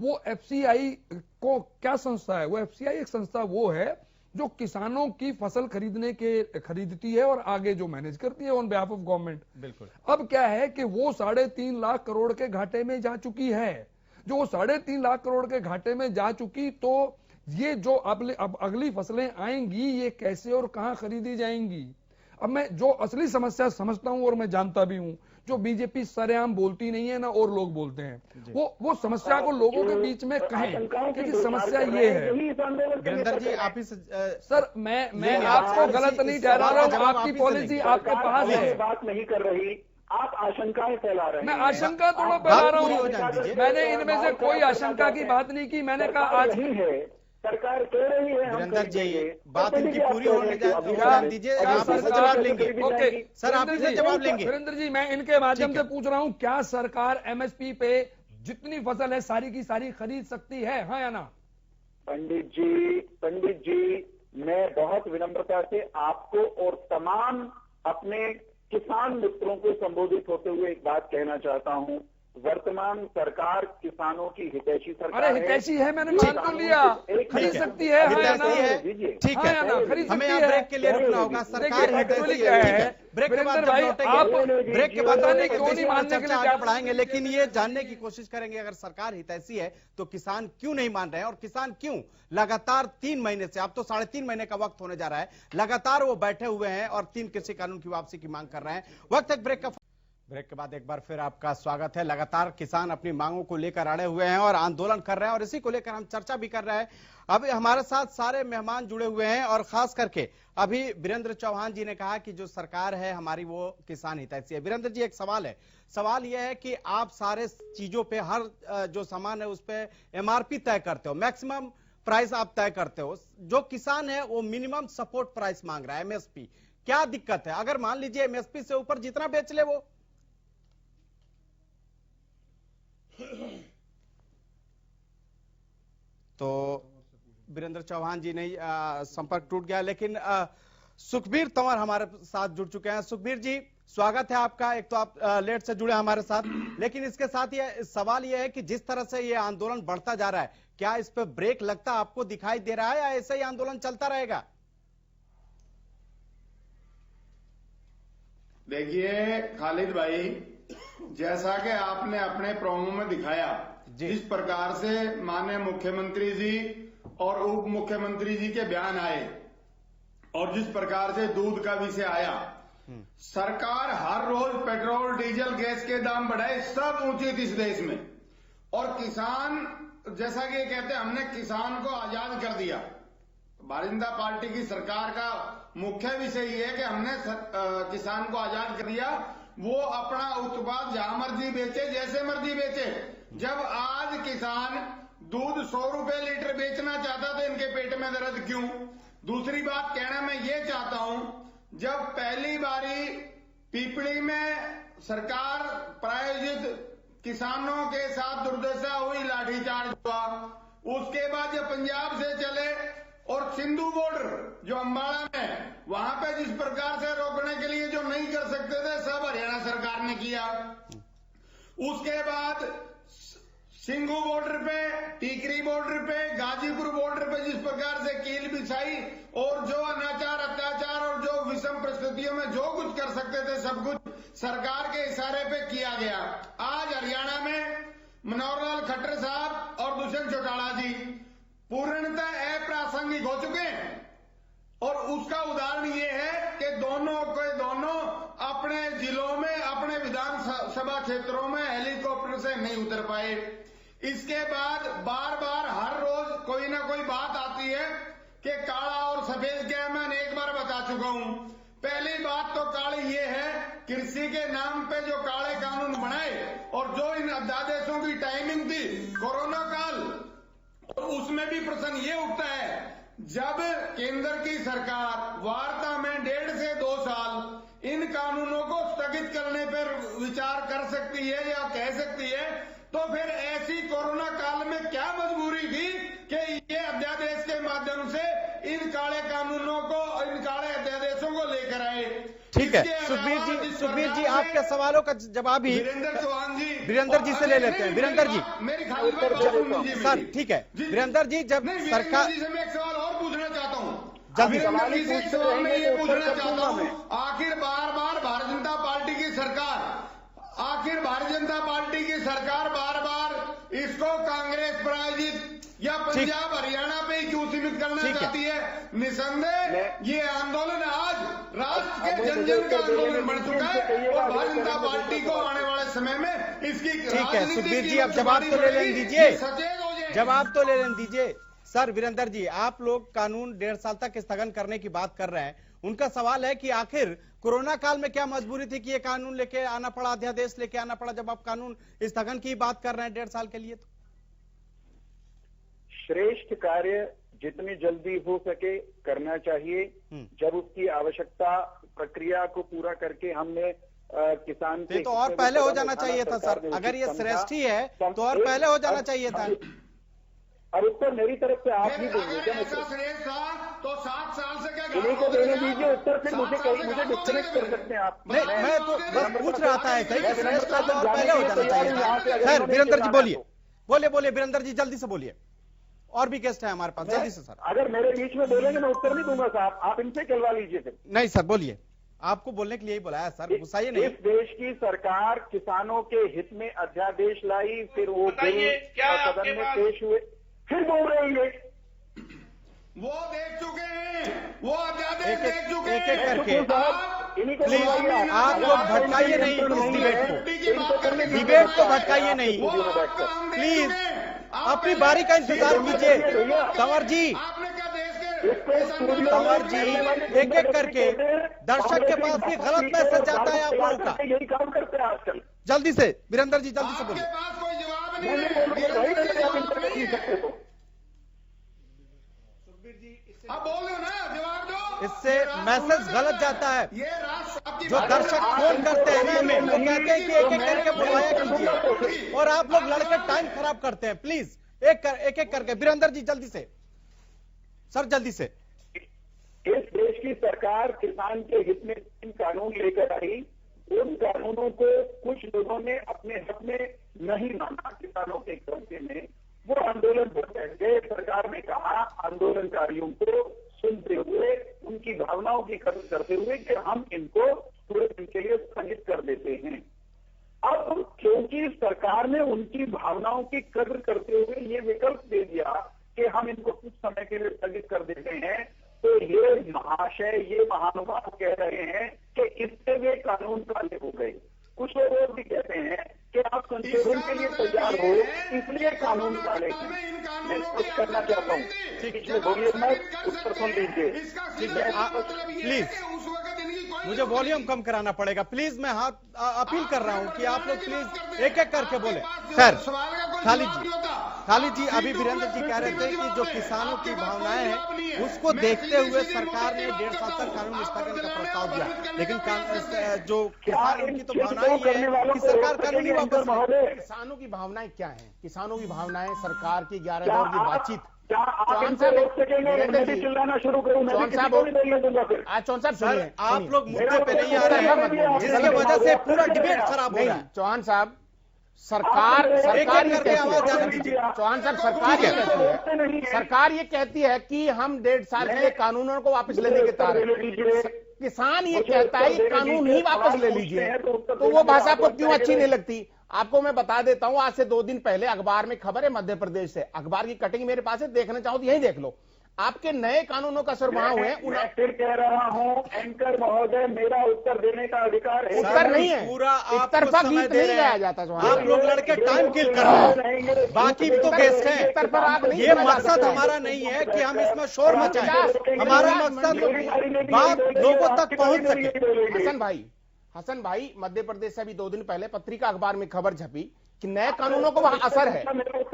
वो एफसीआई को क्या संस्था है? वो एफसीआई एक संस्था वो है जो किसानों की फसल खरीदती है और आगे जो मैनेज करती है ऑन बिहाफ ऑफ गवर्नमेंट। बिल्कुल। अब क्या है कि वो 3.5 लाख करोड़ के घाटे में जा चुकी है। जो वो 3.5 लाख करोड़ के घाटे में जा चुकी, तो ये जो अब अगली फसलें आएंगी, ये कैसे और कहां खरीदी जाएंगी? अब मैं जो असली समस्या समझता हूं और मैं जानता भी हूं, जो बीजेपी सरेआम बोलती नहीं है ना और लोग बोलते हैं, वो समस्या को लोगों के बीच में कहें कि समस्या ये है। वीरेंद्र जी, आप ही सर, मैं आपको गलत नहीं ठहरा रहा हूँ, आपकी पॉलिसी आपके पास है। बात नहीं कर रही, आप आशंकाएं फैला रहे हैं। मैं आशंका थोड़ा फैला रहा हूँ, मैंने इनमें से कोई आशंका की बात नहीं की। मैंने कहा आज नहीं है, सरकार कह रही है। वीरेंद्र जी, बात इनकी पूरी होने दीजिए, आप इससे जवाब लेंगे। ओके सर, आप इससे जवाब लेंगे। वीरेंद्र जी, मैं इनके माध्यम से पूछ रहा हूं, क्या सरकार एमएसपी पे जितनी फसल है सारी की सारी खरीद सकती है, हाँ या ना? पंडित जी, मैं बहुत विनम्रता से आपको और तमाम अपने किसान मित्रों को संबोधित होते हुए एक बात कहना चाहता हूं वर्तमान सरकार किसानों की हितैषी सरकार अरे हितैषी है, मैंने मान तो लिया, खरीद सकती है, ठीक है, हमें यहाँ ब्रेक के लिए रुकना होगा। सरकार हितैषी है, ब्रेक के बाद आप ब्रेक के बाद क्यों नहीं मानने के लिए आगे बढ़ाएंगे, लेकिन ये जानने की कोशिश करेंगे अगर सरकार हितैषी है तो किसान क्यों नहीं मान रहे हैं, और किसान क्यों लगातार 3 महीने से, अब तो 3.5 महीने का वक्त होने जा रहा है, लगातार वो बैठे हुए हैं और 3 कृषि कानून की वापसी की मांग कर रहे हैं। वक्त एक ब्रेक के बाद एक बार फिर आपका स्वागत है। लगातार किसान अपनी मांगों को लेकर अड़े हुए हैं और आंदोलन कर रहे हैं, और इसी को लेकर हम चर्चा भी कर रहे हैं। अभी हमारे साथ सारे मेहमान जुड़े हुए हैं, और खास करके अभी वीरेंद्र चौहान जी ने कहा कि जो सरकार है हमारी वो किसान हितैषी है। वीरेंद्र जी, एक सवाल है, सवाल यह है कि आप सारे चीजों पे, हर जो सामान है उस पे MRP तय करते हो, मैक्सिमम प्राइस आप तय करते हो, जो किसान है वो मिनिमम सपोर्ट प्राइस मांग रहा है, MSP। क्या दिक्कत है? अगर मान लीजिए MSP से ऊपर जितना बेच ले वो, तो वीरेंद्र चौहान जी ने संपर्क टूट गया, लेकिन सुखबीर तंवर हमारे साथ जुड़ चुके हैं। सुखबीर जी, स्वागत है आपका। एक तो आप लेट से जुड़े हमारे साथ, लेकिन इसके साथ ये सवाल ये है कि जिस तरह से ये आंदोलन बढ़ता जा रहा है, क्या इस पे ब्रेक लगता आपको दिखाई दे रहा है, या ऐसे ही आंदोलन चलता रहेगा? देखिए खालिद भाई, जैसा कि आपने अपने प्रोमो में दिखाया, जिस प्रकार से माननीय मुख्यमंत्री जी और उप मुख्यमंत्री जी के बयान आए और जिस प्रकार से दूध का विषय आया, सरकार हर रोज पेट्रोल डीजल गैस के दाम बढ़ाए, सब ऊंचे इस देश में, और किसान, जैसा कि कहते हैं हमने किसान को आजाद कर दिया। भारतीय जनता पार्टी की सरकार का मुख्य विषय ये है कि हमने किसान को आजाद कर दिया, वो अपना उत्पाद जहां मर्जी बेचे, जैसे मर्जी बेचे। जब आज किसान दूध 100 रुपए लीटर बेचना चाहता तो इनके पेट में दर्द क्यों? दूसरी बात कहना मैं ये चाहता हूं, जब पहली बारी पीपड़ी में सरकार प्रायोजित किसानों के साथ दुर्दशा हुई, लाठीचार्ज हुआ, उसके बाद जब पंजाब से चले और सिंधु बॉर्डर जो अम्बाड़ा में, वहां पे जिस प्रकार से रोकने के लिए जो नहीं कर सकते थे, सब हरियाणा सरकार ने किया। उसके बाद सिंघू बॉर्डर पे, टीकरी बॉर्डर पे, गाजीपुर बॉर्डर पे जिस प्रकार से कील बिछाई, और जो अनाचार, अत्याचार और जो विषम परिस्थितियों में जो कुछ कर सकते थे, सब कुछ सरकार के इशारे पे किया गया। आज हरियाणा में मनोहर लाल खट्टर साहब और दुष्यंत चौटाला जी पूर्णतः अप्रासंगिक हो चुके हैं, और उसका उदाहरण ये है कि दोनों के दोनों अपने जिलों में, अपने विधानसभा क्षेत्रों में हेलीकॉप्टर से नहीं उतर पाए। इसके बाद बार बार हर रोज कोई ना कोई बात आती है कि काला और सफेद क्या, मैं एक बार बता चुका हूं। पहली बात तो काली ये है, कृषि के नाम पे जो काले कानून बनाए और जो इन अध्यादेशों की टाइमिंग थी कोरोना काल, और उसमें भी प्रश्न ये उठता है, जब केंद्र की सरकार वार्ता में 1.5 से 2 साल इन कानूनों को स्थगित करने पर विचार कर सकती है या कह सकती है, तो फिर ऐसी कोरोना काल में क्या मजबूरी थी कि ये अध्यादेश के माध्यम से इन काले कानूनों को, इन काले अध्यादेशों को लेकर आए। ठीक है सुखबीर जी, आपके सवालों का जवाब ही वीरेंद्र चौहान जी, वीरेंद्र जी से ले लेते हैं। वीरेंद्र जी, मेरी खाली सर ठीक है वीरेंद्र जी, जब सरकार जी से मैं एक सवाल और पूछना चाहता हूँ, जल्दी मैं ये पूछना चाहता हूँ, आखिर बार बार भारतीय जनता पार्टी की सरकार बार बार इसको कांग्रेस प्रायोजित या पंजाब हरियाणा पे ही क्यों सीमित करना चाहती है? निसंदेह ये आंदोलन आज राष्ट्र के जन जन का आंदोलन बन चुका है, और भारतीय जनता पार्टी को आने वाले समय में इसकी ठीक है सुखबीर जी, अब जवाब तो ले लेने दीजिए, जवाब तो ले लेने दीजिए। सर वीरेंद्र जी, आप लोग कानून 1.5 साल तक स्थगन करने की बात कर रहे हैं, उनका सवाल है कि आखिर कोरोना काल में क्या मजबूरी थी कि ये कानून लेके आना पड़ा, अध्यादेश लेके आना पड़ा, जब आप कानून स्थगन की बात कर रहे हैं 1.5 साल के लिए? तो श्रेष्ठ कार्य जितनी जल्दी हो सके करना चाहिए। जब उसकी आवश्यकता प्रक्रिया को पूरा करके हमने किसान से, तो और पहले हो जाना चाहिए था सर, अगर ये श्रेष्ठ ही है तो और पहले हो जाना चाहिए था। अब उत्तर मेरी तरफ से आप ही देंगे क्या? ऐसा श्रेष्ठ था तो 7 साल से क्या इन्हीं को देने दीजिए उत्तर, फिर मुझे डिस्कनेक्ट कर सकते हैं आप। नहीं, मैं तो बस पूछ रहा था ऐसा ही, श्रेष्ठ था तो और पहले हो जाना चाहिए था। खैर वीरेंद्र जी बोलिए, बोलिए वीरेंद्र जी, जल्दी से बोलिए, और भी गेस्ट है हमारे पास, जल्दी से सर। अगर मेरे बीच में बोलेंगे मैं उत्तर नहीं दूंगा साहब, आप इनसे कहलवा लीजिए फिर। नहीं सर बोलिए, आपको बोलने के लिए ही बुलाया सर, गुस्साइए नहीं। इस देश की सरकार किसानों के हित में अध्यादेश लाई, फिर वो बिल सदन में पेश हुए, फिर बोल रहे हैं वो देख चुके हैं, वो अध्यादेश देख चुके हैं। एक एक करके प्लीज आप लोग भटकाइए नहीं इस डिबेट को भटकाइए नहीं प्लीज, अपनी बारी का इंतजार कीजिए। कंवर जी, कंवर जी, एक एक करके दर्शक के पास भी गलत मैसेज जाता है आप लोगों का। यही काम करते हैं आजकल। जल्दी से वीरेंद्र जी, जल्दी से बोलिए। अब बोल दो ना, जवाब दो। इससे मैसेज गलत जाता है। जो दर्शक फोन करते हैं ना हमें, वो कहते हैं कि एक एक करके बुलाया कीजिए, और आप लोग लड़के टाइम खराब करते हैं। प्लीज एक एक करके वीरेंद्र जी जल्दी से सर, जल्दी से। इस देश की सरकार किसान के हित में तीन कानून लेकर आई, उन कानूनों को कुछ लोगों ने अपने हक में नहीं माना, किसानों के कब्जे में वो आंदोलन कर गए। सरकार ने कहा आंदोलनकारियों को सुनते हुए, उनकी भावनाओं की कदर करते हुए कि हम इनको थोड़े दिन के लिए स्थगित कर देते हैं। अब क्योंकि सरकार ने उनकी भावनाओं की कदर करते हुए ये विकल्प दे दिया कि हम इनको कुछ समय के लिए स्थगित कर देते हैं, तो ये महाशय, ये महानुभाव कह रहे हैं कि इससे वे कानून काले हो गए। कुछ लोग और भी कहते हैं कि आप संशोधन के लिए तैयार हो, इसलिए कानून काले हैं। मैं कुछ करना चाहता हूँ, इसलिए बोलिए मत, उत्तर सुन लीजिए। प्लीज मुझे वॉल्यूम कम कराना पड़ेगा, प्लीज मैं हाथ अपील कर रहा हूं कि आप लोग प्लीज एक एक करके बोले। खैर खालिद जी, अभी वीरेंद्र जी कह रहे थे कि जो किसानों की भावनाएं हैं उसको देखते हुए सरकार ने 1.5 साल तक कानून स्थगन का प्रस्ताव दिया, लेकिन जो किसान, उनकी तो भावनाएं ये है कि सरकार कानून ही वापस ले। किसानों की भावनाएं क्या है? किसानों की भावनाएं सरकार की 11 दौर की बातचीत। चौहान साहब, आप लोग मुद्दे पे नहीं आ रहे हैं, जिसकी वजह से पूरा डिबेट खराब हो रहा है। चौहान साहब, सरकार चौहान साहब, सरकार ये कहती है कि हम 1.5 साल के लिए कानूनों को वापस लेने के तैयार हैं। किसान ये कहता है कि कानून ही वापस ले लीजिए, तो वो भाषा आपको क्यों अच्छी नहीं लगती? आपको मैं बता देता हूं, आज से 2 दिन पहले अखबार में खबर है मध्य प्रदेश से, अखबार की कटिंग मेरे पास है, देखना चाहो तो यही देख लो। आपके नए कानूनों का सुरमाह हुए। मैं फिर कह रहा हूं एंकर महोदय, मेरा उत्तर देने का अधिकार है। उत्तर नहीं है, पूरा एक तरफा गीत नहीं गाया जाता। आप लोग लड़के टाइम किल कर रहे हैं, बाकी भी तो गेस्ट हैं। ये मकसद हमारा नहीं है कि हम इसमें शोर मचाएं, हमारा मकसद बात लोगों तक पहुंच सके। हसन भाई, मध्य प्रदेश से अभी 2 दिन पहले पत्रिका अखबार में खबर छपी कि नए कानूनों को वहां असर है,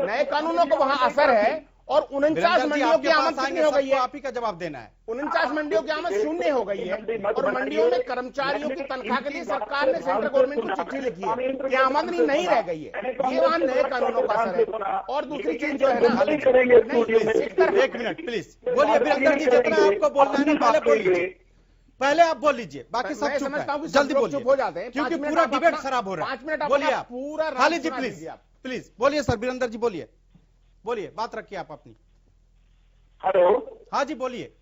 नए कानूनों को वहां असर है, और 49 मंडियों की आमद कितनी हो गई है? आप ही का जवाब देना है। 49 मंडियों की आमद 0 हो गई है, और मंडियों में कर्मचारियों की तनख्वाह के लिए सरकार ने सेंट्रल गवर्नमेंट को चिट्ठी लिखी है कि आमदनी नहीं रह गई है। ये वहां नए कानूनों का असर है। और दूसरी चीज जो है ना, एक मिनट प्लीज बोलिए वीरेंद्र जी, जितना आपको बोलना है ना पहले बोल लीजिए, पहले आप बोल लीजिए, बाकी सब चुप है, जल्दी बोलिए, हो जाते हैं क्योंकि पूरा डिबेट खराब हो रहा है। 5 मिनट बोलिए आप, पूरा खालिद जी प्लीज बोलिए। सर वीरेंद्र जी बोलिए, बात रखिए आप अपनी। हेलो, हाँ जी बोलिए।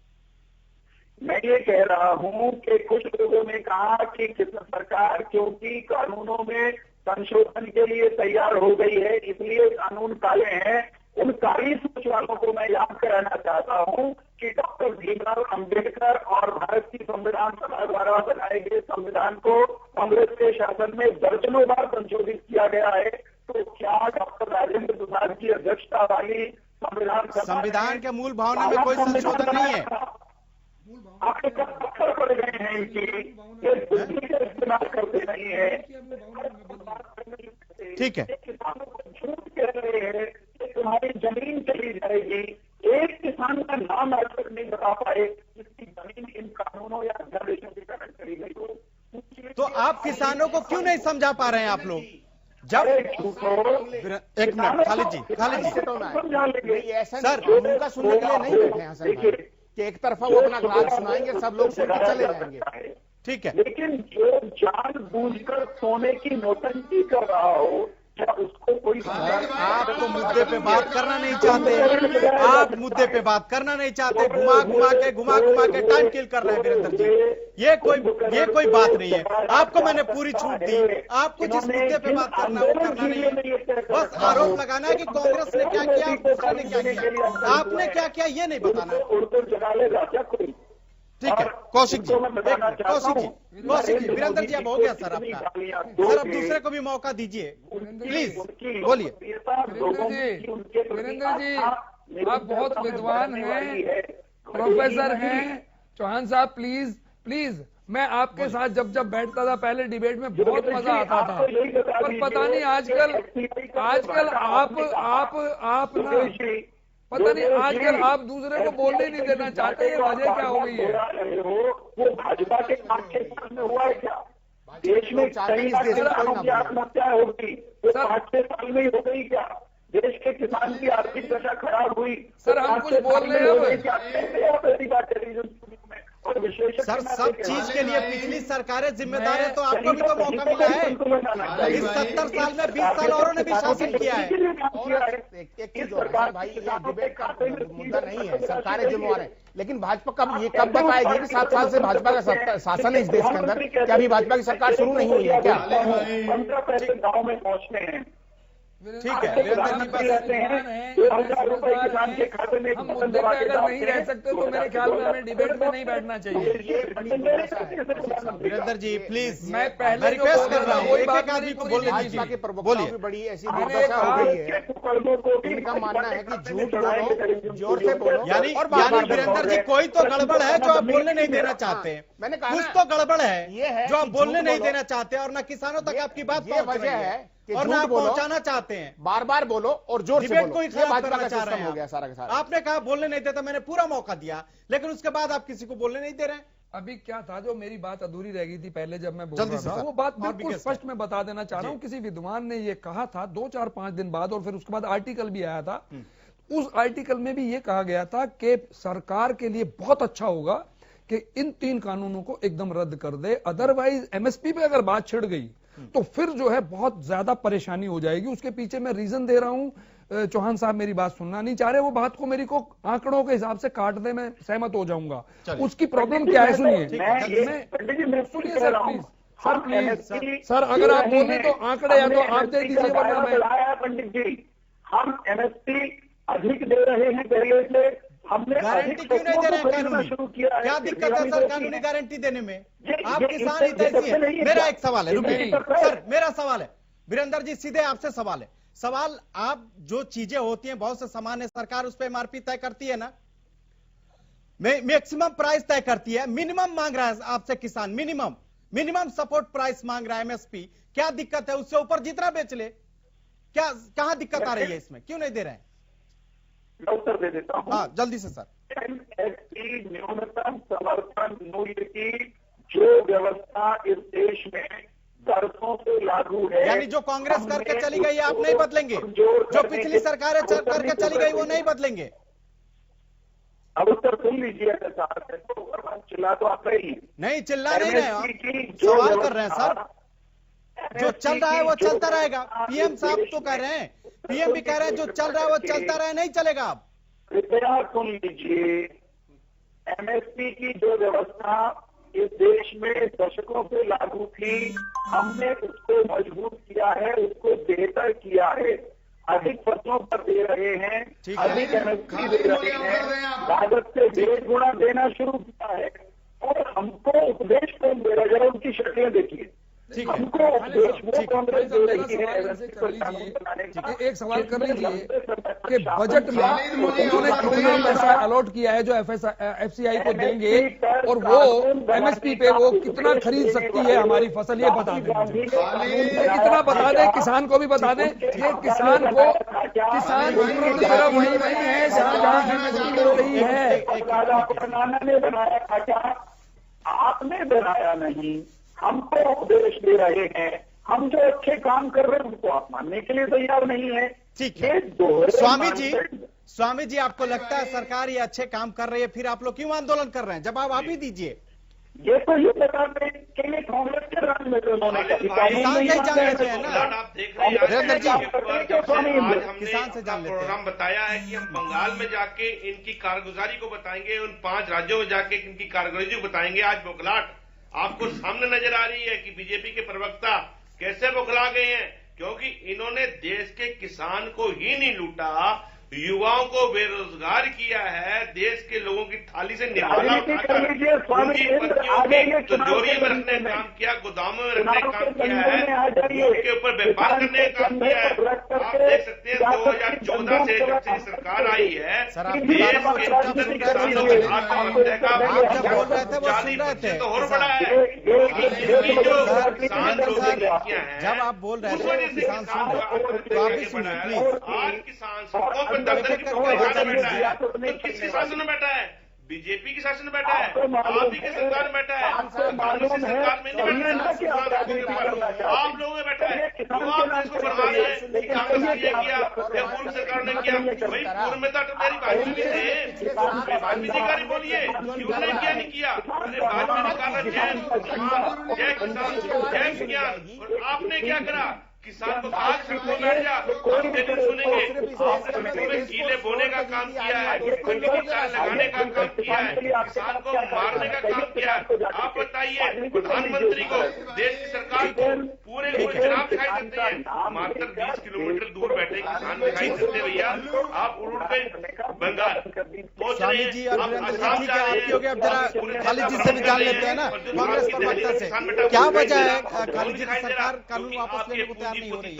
मैं ये कह रहा हूं कि कुछ लोगों ने कहा कि सरकार क्योंकि कानूनों में संशोधन के लिए तैयार हो गई है इसलिए कानून काले हैं। उन काली सोच वालों को मैं याद कराना चाहता हूं कि डॉक्टर भीमराव अंबेडकर और भारत की संविधान सभा द्वारा बनाए गए संविधान को कांग्रेस के शासन में दर्जनों बार संशोधित किया गया है। तो क्या डॉक्टर राजेंद्र प्रसाद की अध्यक्षता वाली संविधान के मूल भावना में कोई संशोधन नहीं है? आपके पत्थर पड़ गए हैं इनकी, बुद्धि का इस्तेमाल करते नहीं है। ठीक है, किसानों को झूठ कह रहे हैं कि तुम्हारी जमीन चली जाएगी। एक किसान का नाम आज तक नहीं बता पाए जिसकी जमीन इन कानूनों या अध्यादेशों के कारण करी गई हो। तो आप किसानों को क्यों नहीं समझा पा रहे हैं आप लोग? जब एक मिनट खालिद जी सर उनका सुनने के लिए नहीं बैठे हैं हसन भाई कि एक तरफा वो अपना राग सुनाएंगे, सब लोग सुनकर चले जाएंगे। ठीक है, लेकिन जो जानबूझकर सोने की नौटंकी कर रहा हो, क्या उसको कोई आप तो मुद्दे पे बात करना नहीं चाहते, आप मुद्दे पे बात करना नहीं चाहते, घुमा घुमा के टाइम किल कर रहे हैं वीरेंद्र जी। ये कोई बात नहीं है। आपको मैंने पूरी छूट दी, आपको जिस मुद्दे पे बात करना वो करना नहीं है। बस आरोप लगाना है कि कांग्रेस ने क्या किया, दूसरे ने क्या किया, आपने क्या किया ये नहीं बताना। ठीक है कौशिक जी, वीरेंद्र जी अब हो गया सर आपका, सर अब दूसरे को भी मौका दीजिए प्लीज, बोलिए। वीरेंद्र जी आप बहुत विद्वान हैं, प्रोफेसर हैं, चौहान साहब प्लीज मैं आपके साथ जब बैठता था पहले डिबेट में बहुत मजा आता था, पर पता नहीं आजकल आप ना पता नहीं आजकल आप दूसरे को बोलने नहीं देना चाहते, ये वजह क्या हो गई है? वो भाजपा के 5-6 साल में हुआ है क्या? देश में कई आत्महत्या होगी, वो 5-6 साल में ही हो गई क्या? देश के किसान की आर्थिक दशा खराब हुई। सर हम कुछ बोल रहे हैं सर, सब चीज के लिए पिछली सरकारें जिम्मेदार है, तो आपको भी तो मौका मिला है। इस 70 साल में 20 साल औरों ने भी शासन किया है। एक चीज और है भाई, ये डिबेट का मुद्दा नहीं है, सरकारें जिम्मेवार है, लेकिन भाजपा कब बताएगी कि 7 साल से भाजपा का शासन है इस देश के अंदर? क्या अभी भाजपा की सरकार शुरू नहीं हुई है क्या? 15 पैसे गाँव में पहुँचते हैं। ठीक है, हम मुद्दे पे अगर नहीं रह सकते तो मेरे ख्याल में हमें डिबेट में नहीं बैठना चाहिए। वीरेंद्र जी प्लीज, मैं पहले रिक्वेस्ट कर रहा हूँ, एक आदमी को बोलने दीजिए, बोलिए। बड़ी ऐसी दुर्दशा हो गई है, इनका मानना है कि झूठ बोलो, जोर से बोलो, यानी वीरेंद्र जी कोई तो गड़बड़ है जो आप बोलने नहीं देना चाहते। मैंने कहा कुछ तो गड़बड़ है जो आप बोलने नहीं देना चाहते, और ना किसानों तक आपकी बात पहुंच रही है और ना पहुंचाना चाहते हैं। बार बोलो और जोर से बोलो, कोई ये भाजपा का सिस्टम हो गया सारा का सारा। आपने कहा बोलने नहीं देता, मैंने पूरा मौका दिया, लेकिन उसके बाद आप किसी को बोलने नहीं दे रहे हैं। अभी क्या था जो मेरी बात अधूरी रह गई थी पहले जब मैं बोल रहा था, वो बात बिल्कुल स्पष्ट में बता देना चाह रहा हूँ। किसी विद्वान ने ये कहा था 2-4-5 दिन बाद, और फिर उसके बाद आर्टिकल भी आया था। उस आर्टिकल में भी ये कहा गया था कि सरकार के लिए बहुत अच्छा होगा कि इन 3 कानूनों को एकदम रद्द कर दे, अदरवाइज एमएसपी पे अगर बात छिड़ गई तो फिर जो है बहुत ज्यादा परेशानी हो जाएगी। उसके पीछे मैं रीजन दे रहा हूं, चौहान साहब मेरी बात सुनना नहीं चाह रहे, वो बात को मेरी को आंकड़ों के हिसाब से काट दे, मैं सहमत हो जाऊंगा। उसकी प्रॉब्लम क्या है सुनिए सर प्लीज, सर अगर आप बोले तो आंकड़े या तो आप दे दीजिए वरना मैं। पंडित जी, हम एमएसपी अधिक दे रहे हैं पहले से, हमने गारंटी क्यों नहीं दे रहे हैं कानूनी? क्या दिक्कत है सर कानूनी गारंटी देने में? आप किसान हितैषी है। मेरा एक सवाल है, रुकिए सर, मेरा सवाल है वीरेंद्र जी, सीधे आपसे सवाल है। सवाल, आप जो चीजें होती हैं बहुत से सामान्य, सरकार उस पर एमआरपी तय करती है ना, मैक्सिमम प्राइस तय करती है, मिनिमम मांग रहा है आपसे किसान, मिनिमम सपोर्ट प्राइस मांग रहा है एमएसपी। क्या दिक्कत है? उससे ऊपर जितना बेच ले, क्या कहां दिक्कत आ रही है इसमें? क्यों नहीं दे रहे हैं? उत्तर दे देता हूं। हाँ जल्दी से सर। एमएसपी न्यूनतम समर्थन मूल्य की जो व्यवस्था इस देश में बरसों से लागू है, यानी जो कांग्रेस करके चली गई आप नहीं बदलेंगे, जो पिछली सरकारें करके चली गई वो नहीं बदलेंगे। अब उत्तर सुन लीजिए, तो चिल्ला तो आप नहीं चिल्ला नहीं रहे, सवाल कर रहे हैं सर। जो चल रहा है वो चलता रहेगा, पीएम साहब तो कह रहे हैं, पीएम भी कह रहे हैं जो चल रहा है वो चलता रहे, नहीं चलेगा। अब कृपया सुन लीजिए, एमएसपी की जो व्यवस्था इस देश में दशकों से लागू थी, हमने उसको मजबूत किया है, उसको बेहतर किया है, अधिक फसलों पर दे रहे हैं, अधिक एमएसपी दे रहे हैं, लागत से 1.5 गुना देना शुरू किया है, और हमको उपदेश कौन दे रहा है? जरा उनकी शक्लें देखिए। हमको एक सवाल कर लीजिए कि बजट में उन्होंने कितना पैसा अलॉट किया है जो एफसीआई को देंगे, और वो एमएसपी पे वो कितना खरीद सकती है हमारी फसल, ये बता दें। इतना बता दें, किसान को भी बता दें, ये किसान वही नहीं है जहाँ एमएसपी मिल रही है। आपने बनाया नहीं, हमको उपदेश दे रहे हैं। हम जो अच्छे काम कर रहे हैं उनको आप मानने के लिए तैयार नहीं है। ठीक है स्वामी जी आपको लगता है सरकार ये अच्छे काम कर रही है, फिर आप लोग क्यों आंदोलन कर रहे हैं? जवाब आप ही दीजिए। ये तो ये बता दें कि ये कांग्रेस के राज में उन्होंने किसान लेते हैं ना। आप देख रहे हैं किसान से जान लेते हैं। प्रोग्राम बताया है कि हम बंगाल में जाके इनकी कारगुजारी को बताएंगे, उन 5 राज्यों में जाके इनकी कारगुजारी को बताएंगे। आज बौखलाहट आपको सामने नजर आ रही है कि बीजेपी के प्रवक्ता कैसे बौखला गए हैं, क्योंकि इन्होंने देश के किसान को ही नहीं लूटा, युवाओं को बेरोजगार किया है, देश के लोगों की थाली से निवाला उठाकर उनकी पत्तियों की तिजोरी में रखने का काम किया, गोदामों में रखने का काम किया है, उनके ऊपर व्यापार करने का काम किया है। आप देख सकते हैं 2014 से जब से सरकार आई है देश के अंदर किसानों के आत्महत्या का 40% तो और बढ़ा है। इनकी जो किसान किया है जब आप बोल रहे थे किसान तो आप भी सुनिए प्लीज। आज किसान सड़कों दफ्तर की बैठा है तो किसके शासन में बैठा है? बीजेपी के शासन में बैठा है, आप ही के सरकार में बैठा है, कांग्रेस सरकार में नहीं बैठा, आप लोगों में बैठा है। क्यों आप देश को बढ़ा रहे हैं? कांग्रेस ने ये किया या पूर्व सरकार ने किया? भाई पूर्व में तो मेरी वाजपेयी थे, वाजपेयी जी का बोलिए क्यों नहीं किया? नहीं किया। अरे वाजपेयी ने कहा जय किसान जय विज्ञान, और आपने क्या करा? किसान को कहा सड़कों में बैठ जा, हम तेरे सुनेंगे। आपने सड़कों में कीले बोने का काम किया है, खंडी की चाल लगाने का काम किया है, किसान को मारने का काम किया है। आप बताइए प्रधानमंत्री को, देश की सरकार को पूरे जनाब दिखाई देते हैं, मात्र 20 किलोमीटर दूर बैठे किसान दिखाई देते भैया। आप उड़ गए बंगाल पहुंच रहे हैं, आप आसाम जा रहे हैं। अब जरा खालिद जी से भी जान लेते हैं ना कांग्रेस प्रवक्ता से, क्या वजह है खालिद जी की सरकार कानून वापस लेने को तैयार नहीं हो रही?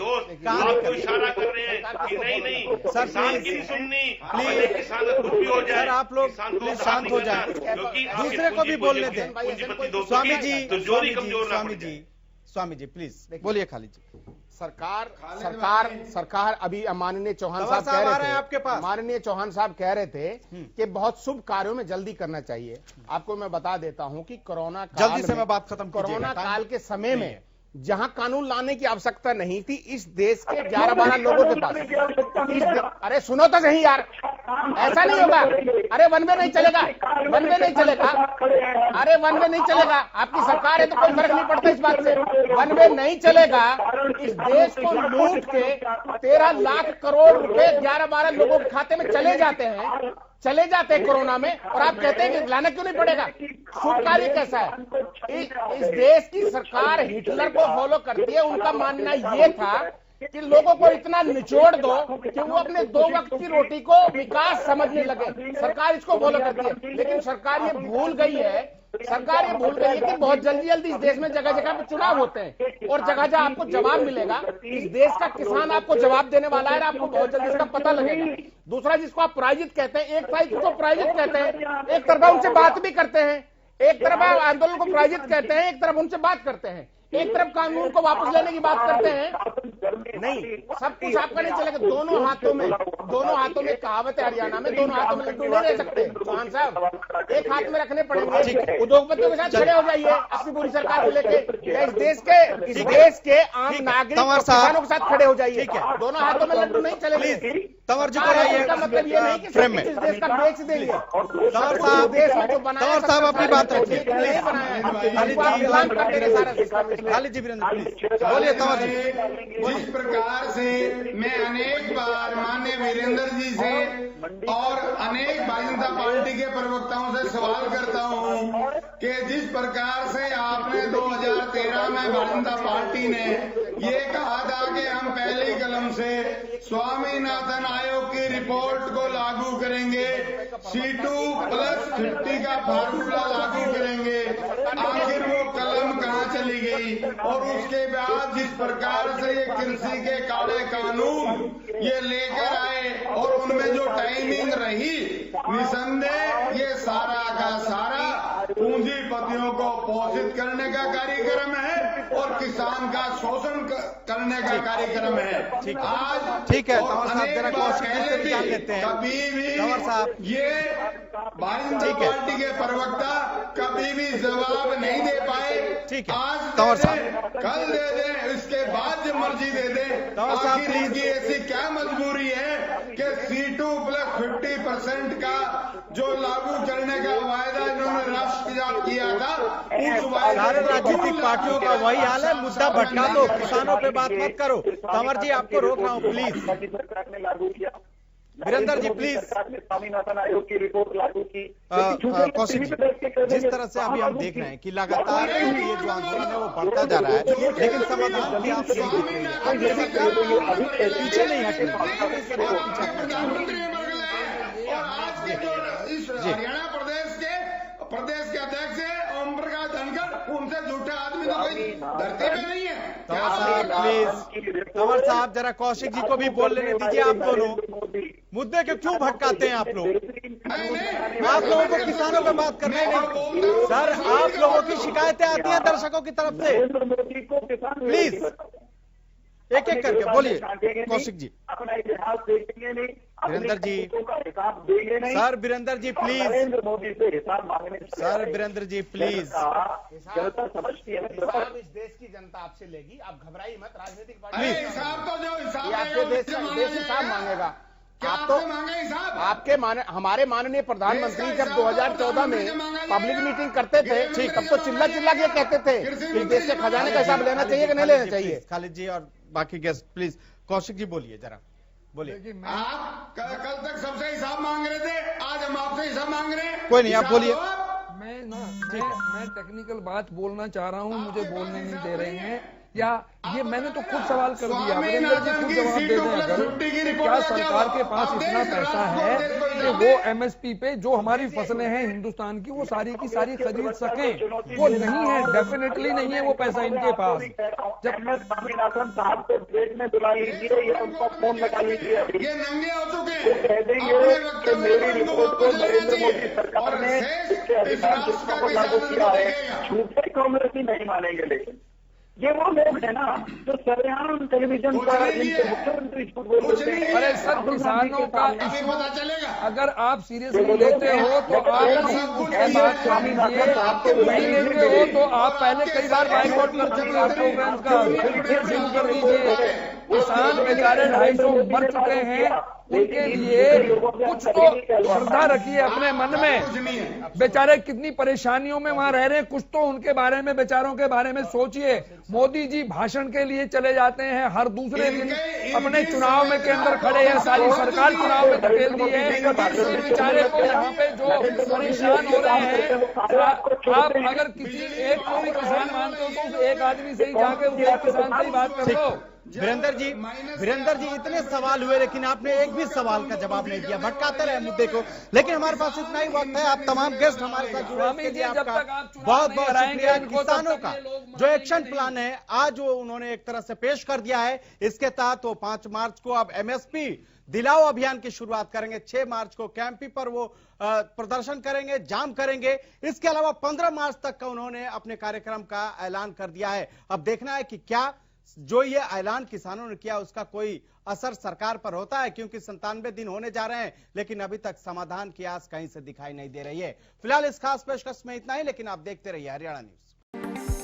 आपको इशारा कर रहे हैं कि नहीं किसान की नहीं सुननी, प्लीज किसान कुछ भी हो जाए। सर आप लोग प्लीज शांत हो जाए, दूसरे को भी बोलने दें। स्वामी जी प्लीज बोलिए। खालिद जी सरकार अभी माननीय चौहान साहब कह रहे थे, आपके पास माननीय चौहान साहब कह रहे थे कि बहुत शुभ कार्यों में जल्दी करना चाहिए। आपको मैं बता देता हूं कि कोरोना जल्दी से मैं बात खत्म कोरोना काल के समय में जहां कानून लाने की आवश्यकता नहीं थी, इस देश के 11-12 लोगों के पास अरे सुनो तो सही यार, ऐसा नहीं होगा। अरे वन वे नहीं चलेगा, वन वे नहीं चलेगा, अरे वन वे नहीं चलेगा। आपकी सरकार है तो कोई फर्क नहीं पड़ता इस बात से। वन वे नहीं चलेगा। इस देश को लूट के 13 लाख करोड़ रुपए 11-12 लोगों के खाते में चले जाते हैं कोरोना में, और आप कहते हैं कि लाना क्यों नहीं पड़ेगा? शुभ कार्य कैसा है? इस देश की सरकार हिटलर को फॉलो करती है। उनका मानना ये था कि लोगों को इतना निचोड़ दो कि वो अपने 2 वक्त की रोटी को विकास समझने लगे। सरकार इसको फॉलो करती है, लेकिन सरकार ये भूल गई है कि बहुत जल्दी इस देश में जगह जगह पे चुनाव होते हैं, और जगह जगह आपको जवाब मिलेगा। इस देश का किसान आपको जवाब देने वाला है, आपको बहुत जल्दी इसका पता लगेगा। दूसरा, जिसको आप प्रायोजित कहते हैं, एक साइड जिसको प्रायोजित कहते हैं, एक तरफ उनसे बात भी करते हैं, एक तरफ आंदोलन को प्रायोजित कहते हैं, एक तरफ उनसे बात करते हैं, एक तरफ कानून को वापस लेने की बात करते हैं। नहीं, सब कुछ आपका नहीं चलेगा। दोनों हाथों में कहावत है हरियाणा में, दोनों हाथों में लड्डू नहीं रह सकते। चौहान साहब एक हाथ में रखने पड़ेंगे। उद्योगपतियों के साथ खड़े हो जाइए अपनी पूरी सरकार को लेके, इस देश के आम नागरिक किसानों के साथ खड़े हो जाइए। दोनों हाथों में लड्डू नहीं चलेंगे। तंवर जी को लाइए मतलब ये नहीं कि फ्रेम में इस देश का बेच देंगे। तंवर साहब अपनी बात रखिए। खालिद जी वीरेंद्र प्लीज बोलिए। तंवर जी, जिस प्रकार से मैं अनेक बार माननीय वीरेंद्र जी से और अनेक भारतीय जनता पार्टी के प्रवक्ताओं से सवाल करता हूं कि जिस प्रकार से आपने 2013 में भारतीय जनता पार्टी ने ये कहा था कि हम पहली कलम से स्वामीनाथन आयोग की रिपोर्ट को लागू करेंगे, C2+50 का फार्मूला लागू करेंगे, आखिर वो कलम कहाँ चली गई? और उसके बाद जिस प्रकार से ये कृषि के काले कानून ये लेकर आए और उनमें जो टाइमिंग रही, निसंदेह ये सारा का सारा पूंजीपतियों को पोषित करने का कार्यक्रम है। और किसान का शोषण करने का कार्यक्रम है। आज ठीक है तंवर साहब, जरा कौशिक जी से भी जान लेते हैं। कभी भी तंवर साहब, ये भारतीय जनता पार्टी के प्रवक्ता कभी भी जवाब नहीं दे पाए। ठीक है आज तंवर दे साहब, दें, कल दे दें, इसके बाद जो मर्जी दे दें। तंवर साहब, आखिर इनकी ऐसी क्या मजबूरी है कि C2 + 50% का जो लागू करने का वायदा इन्होंने राष्ट्र के साथ किया था, उस सारे राजनीतिक पार्टियों का वही हाल है। मुद्दा भटका दो, किसानों पे बात मत करो। तंवर जी आपको रोक रहा हूँ प्लीज। सरकार ने लागू किया, वीरेंद्र जी प्लीज। सरकार ने स्वामीनाथन आयोग की रिपोर्ट लागू की। कौशिक जी, जिस तरह से अभी हम देख रहे हैं कि लगातार ये जो आंदोलन है वो बढ़ता जा रहा है, लेकिन समाधान की आप नहीं दिख रही है, पीछे नहीं हट रही। हरियाणा प्रदेश के अध्यक्ष ओम प्रकाश धनखड़, उनसे झूठे आदमी तो कोई धरती पे नहीं है। तंवर साहब प्लीज, तंवर साहब जरा कौशिक जी को भी बोल लेने दीजिए। आप दोनों मुद्दे को क्यों भटकाते हैं आप लोग? आप लोगों को किसानों पे बात करना ही नहीं। सर आप लोगों की शिकायतें आती हैं दर्शकों की तरफ से, प्लीज एक एक करके बोलिए। कौशिक जी, अपना इतिहास देखेंगे नहीं, वीरेंद्र जी, हिसाब देंगे नहीं। सर वीरेंद्र जी प्लीज, नरेंद्र मोदी से हिसाब मांगने। Sir Virendra ji please. जनता समझती है हिसाब इस देश की जनता आपसे लेगी, आप घबराइए मत। राजनीतिक पार्टी हिसाब तो जो हिसाब आपके देश हिसाब मांगेगा। आप तो आपके हमारे माननीय प्रधानमंत्री जब 2014 में पब्लिक मीटिंग करते थे, तब तो चिल्ला चिल्ला के कहते थे कि देश के खजाने का हिसाब लेना चाहिए कि नहीं लेना चाहिए। खालिद जी और बाकी गेस्ट प्लीज। कौशिक जी बोलिए, जरा बोलिए। आप कल तक सबसे हिसाब मांग रहे थे, आज हम आपसे हिसाब मांग रहे हैं। कोई नहीं, आप बोलिए। मैं टेक्निकल बात बोलना चाह रहा हूँ, मुझे बोलने नहीं दे रहे हैं। या ये मैंने तो खुद सवाल कर दिया, वीरेंद्र जी खुद जवाब दे दें। अगर क्या सरकार के पास इतना पैसा है कि वो MSP पे जो हमारी फसलें हैं हिंदुस्तान की, वो सारी की सारी खरीद सकें? वो नहीं है, डेफिनेटली नहीं है वो पैसा इनके पास। जब स्वामीनाथन साहब को प्लेट में बुला लीजिए या उनको फोन लगा लीजिए, ये नंगे हो चुके हैं। कह देंगे कि मेरी रिपोर्ट को नरेंद्र मोदी सरकार ने इसके अधिकार को लागू किया है। झूठे कांग्रेसी नहीं मानेंगे, लेकिन ये वो लोग है ना जो सरेआम टेलीविजन पर जिनके मुख्यमंत्री झूठ बोलते हैं। अरे सर, किसानों का पता चलेगा। अगर आप सीरियसली लेते हो तो आप प्लीज बात कर लीजिए। नहीं लेते हो तो आप पहले कई बार बाइकआउट कर चुके हैं प्रोग्राम का, फिर शुरू कर दीजिए। किसान बेचारे 250 मर चुके हैं, उनके लिए कुछ तो श्रद्धा रखिए अपने मन में। बेचारे कितनी परेशानियों में वहां रह रहे हैं, कुछ तो उनके बारे में, बेचारों के बारे में सोचिए। मोदी जी भाषण के लिए चले जाते हैं, हर दूसरे दिन अपने चुनाव में के अंदर खड़े हैं, सारी सरकार चुनाव में धकेल दी है। बेचारे को यहाँ पे जो परेशान हो रहे हैं, आप अगर किसी एक को भी किसान मानते हो तो उस एक आदमी से ही जाके उस एक किसान से ही बात कर लो। वीरेंद्र जी इतने सवाल हुए लेकिन आपने एक भी सवाल का जवाब नहीं दिया। भटकाते रहे मुद्दे को, लेकिन हमारे पास इतना ही वक्त है। आप तमाम गेस्ट हमारे साथ जुड़े, इसके लिए आपका बहुत बहुत शुक्रिया। किसानों का जो एक्शन प्लान है आज वो उन्होंने एक तरह से पेश कर दिया है। इसके तहत वो 5 मार्च को अब MSP दिलाओ अभियान की शुरुआत करेंगे। 6 मार्च को कैंपी पर वो प्रदर्शन करेंगे, जाम करेंगे। इसके अलावा 15 मार्च तक का उन्होंने अपने कार्यक्रम का ऐलान कर दिया है। अब देखना है कि क्या जो ये ऐलान किसानों ने किया उसका कोई असर सरकार पर होता है, क्योंकि 97 दिन होने जा रहे हैं लेकिन अभी तक समाधान की आस कहीं से दिखाई नहीं दे रही है। फिलहाल इस खास पेशकश में इतना ही, लेकिन आप देखते रहिए हरियाणा न्यूज।